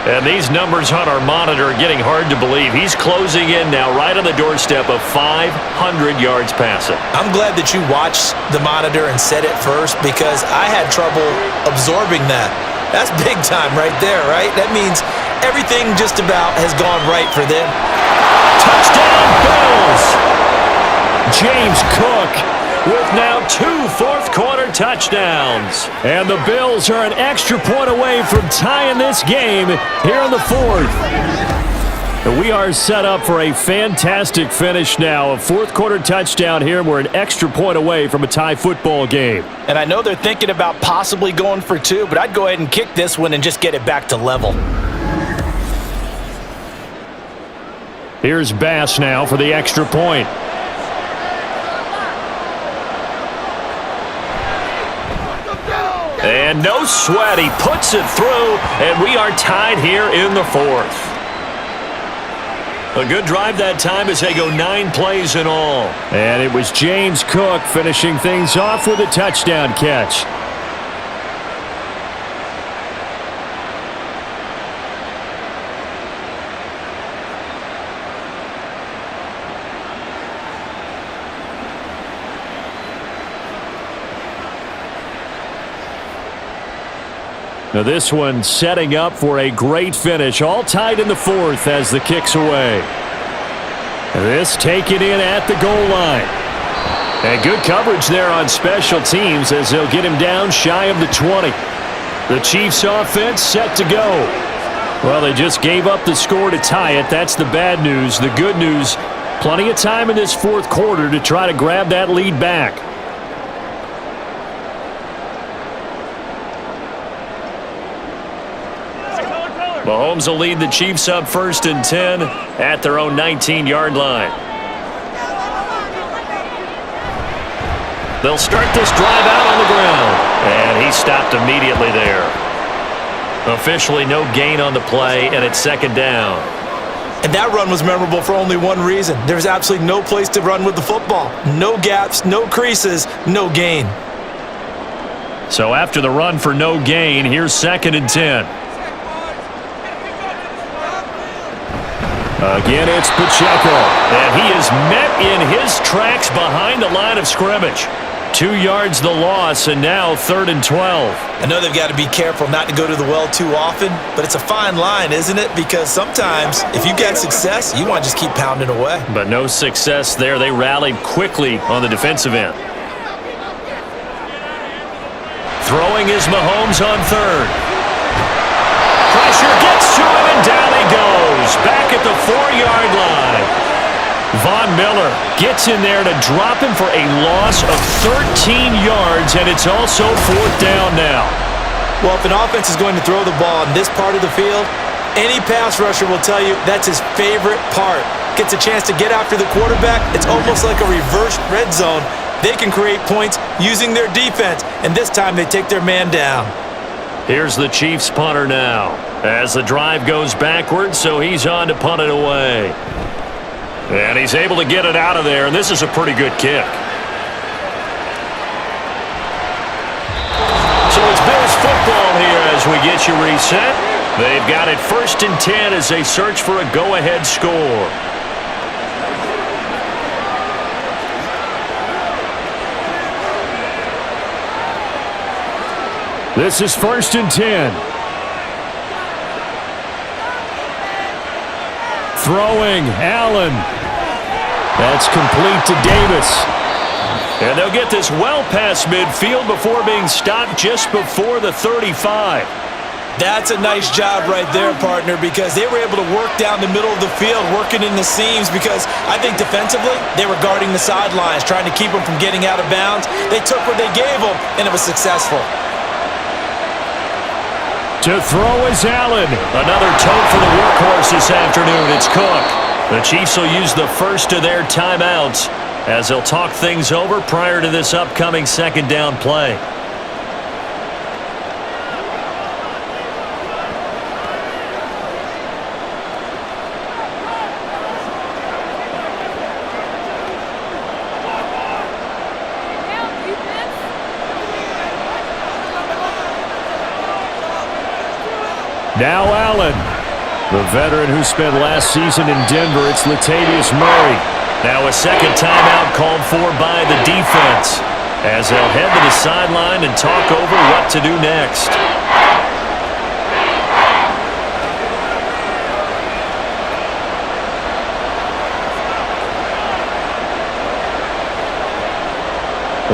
And these numbers on our monitor are getting hard to believe. He's closing in now right on the doorstep of 500 yards passing. I'm glad that you watched the monitor and said it first because I had trouble absorbing that. That's big time right there, right? That means everything just about has gone right for them. Touchdown, Bills! James Cook with now 2 fourth-quarter touchdowns. And the Bills are an extra point away from tying this game here in the 4th. And we are set up for a fantastic finish now. A fourth-quarter touchdown here, and we're an extra point away from a tie football game. And I know they're thinking about possibly going for 2, but I'd go ahead and kick this one and just get it back to level. Here's Bass now for the extra point. And no sweat, he puts it through, and we are tied here in the 4th. A good drive that time as they go 9 plays in all. And it was James Cook finishing things off with a touchdown catch. Now this one setting up for a great finish, all tied in the 4th as the kick's away. This taken in at the goal line. And good coverage there on special teams as they'll get him down shy of the 20. The Chiefs offense set to go. Well, they just gave up the score to tie it. That's the bad news. The good news, plenty of time in this 4th quarter to try to grab that lead back. Mahomes will lead the Chiefs up 1st and 10 at their own 19-yard line. They'll start this drive out on the ground. And he stopped immediately there. Officially no gain on the play, and it's 2nd down. And that run was memorable for only one reason. There's absolutely no place to run with the football. No gaps, no creases, no gain. So after the run for no gain, here's 2nd and 10. Again, it's Pacheco. And he is met in his tracks behind the line of scrimmage. 2 yards the loss, and now 3rd and 12. I know they've got to be careful not to go to the well too often, but it's a fine line, isn't it? Because sometimes, if you get success, you want to just keep pounding away. But no success there. They rallied quickly on the defensive end. Throwing is Mahomes on 3rd. Pressure gets to him, and down he goes. Back at the 4-yard line. Von Miller gets in there to drop him for a loss of 13 yards, and it's also 4th down now. Well, if an offense is going to throw the ball in this part of the field, any pass rusher will tell you that's his favorite part. Gets a chance to get after the quarterback. It's almost like a reverse red zone. They can create points using their defense, and this time they take their man down. Here's the Chiefs punter now as the drive goes backwards, so he's on to punt it away. And he's able to get it out of there, and this is a pretty good kick. So it's Bills football here as we get you reset. They've got it 1st and 10 as they search for a go-ahead score. This is 1st and 10. Throwing, Allen. That's complete to Davis. And they'll get this well past midfield before being stopped just before the 35. That's a nice job right there, partner, because they were able to work down the middle of the field, working in the seams, because I think defensively, they were guarding the sidelines, trying to keep them from getting out of bounds. They took what they gave them, and it was successful. To throw is Allen. Another tote for the workhorse this afternoon. It's Cook. The Chiefs will use the first of their timeouts as they'll talk things over prior to this upcoming 2nd down play. Now Allen. The veteran who spent last season in Denver, it's Latavius Murray. Now a second timeout called for by the defense as they'll head to the sideline and talk over what to do next.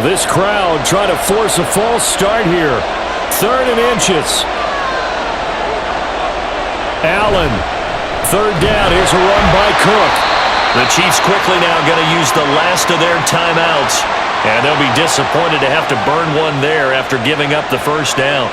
This crowd trying to force a false start here. 3rd and inches. Allen. 3rd down. Here's a run by Cook. The Chiefs quickly now going to use the last of their timeouts. And they'll be disappointed to have to burn one there after giving up the first down.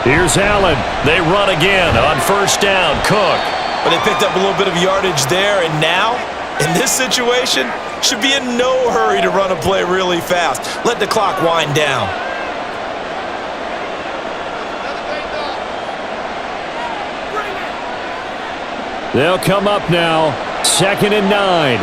Here's Allen. They run again on first down. Cook. But they picked up a little bit of yardage there, and now, in this situation, should be in no hurry to run a play really fast. Let the clock wind down. They'll come up now. 2nd and 9.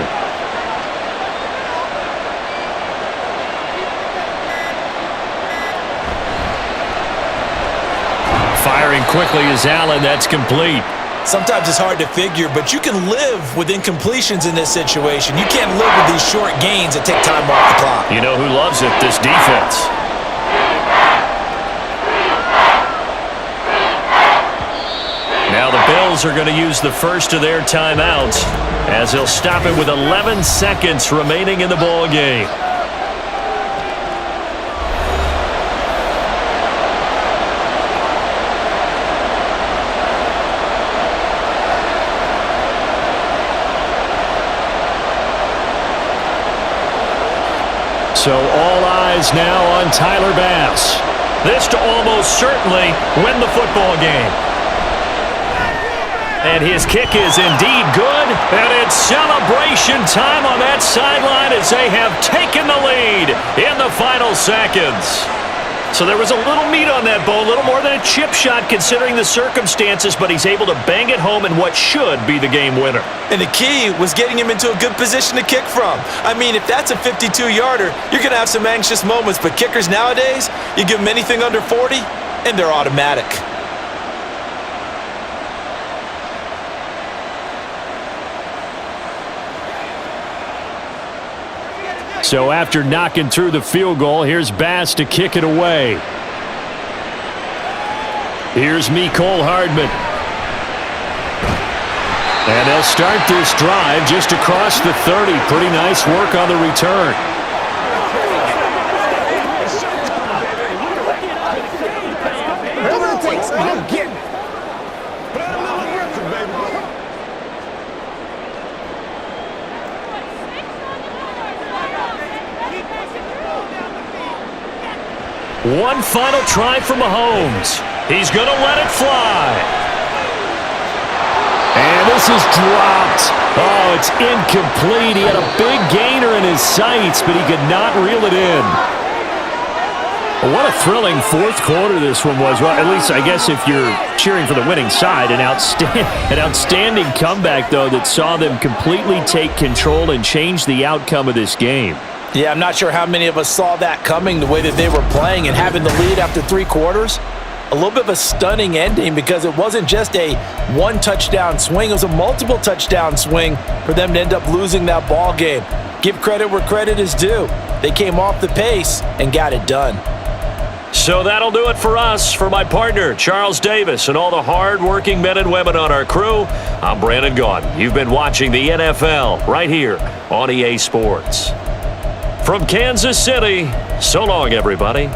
Firing quickly is Allen. That's complete. Sometimes it's hard to figure, but you can live with incompletions in this situation. You can't live with these short gains that take time off the clock. You know who loves it? This defense. Now the Bills are going to use the first of their timeouts as they'll stop it with 11 seconds remaining in the ball game. So all eyes now on Tyler Bass. This to almost certainly win the football game. And his kick is indeed good. And it's celebration time on that sideline as they have taken the lead in the final seconds. So there was a little meat on that bone, a little more than a chip shot considering the circumstances, but he's able to bang it home in what should be the game winner. And the key was getting him into a good position to kick from. I mean, if that's a 52-yarder, you're going to have some anxious moments, but kickers nowadays, you give them anything under 40, and they're automatic. So after knocking through the field goal, here's Bass to kick it away. Here's Mecole Hardman. And they'll start this drive just across the 30. Pretty nice work on the return. Whatever it takes, I'm getting it. Play a little aggressive, baby. One final try for Mahomes. He's going to let it fly. And this is dropped. Oh, it's incomplete. He had a big gainer in his sights, but he could not reel it in. What a thrilling fourth quarter this one was. Well, at least I guess if you're cheering for the winning side, an outstanding comeback, though, that saw them completely take control and change the outcome of this game. Yeah, I'm not sure how many of us saw that coming, the way that they were playing and having the lead after 3 quarters. A little bit of a stunning ending because it wasn't just a one-touchdown swing. It was a multiple touchdown swing for them to end up losing that ball game. Give credit where credit is due. They came off the pace and got it done. So that'll do it for us. For my partner, Charles Davis, and all the hard-working men and women on our crew, I'm Brandon Gaudin. You've been watching the NFL right here on EA Sports. From Kansas City, so long, everybody.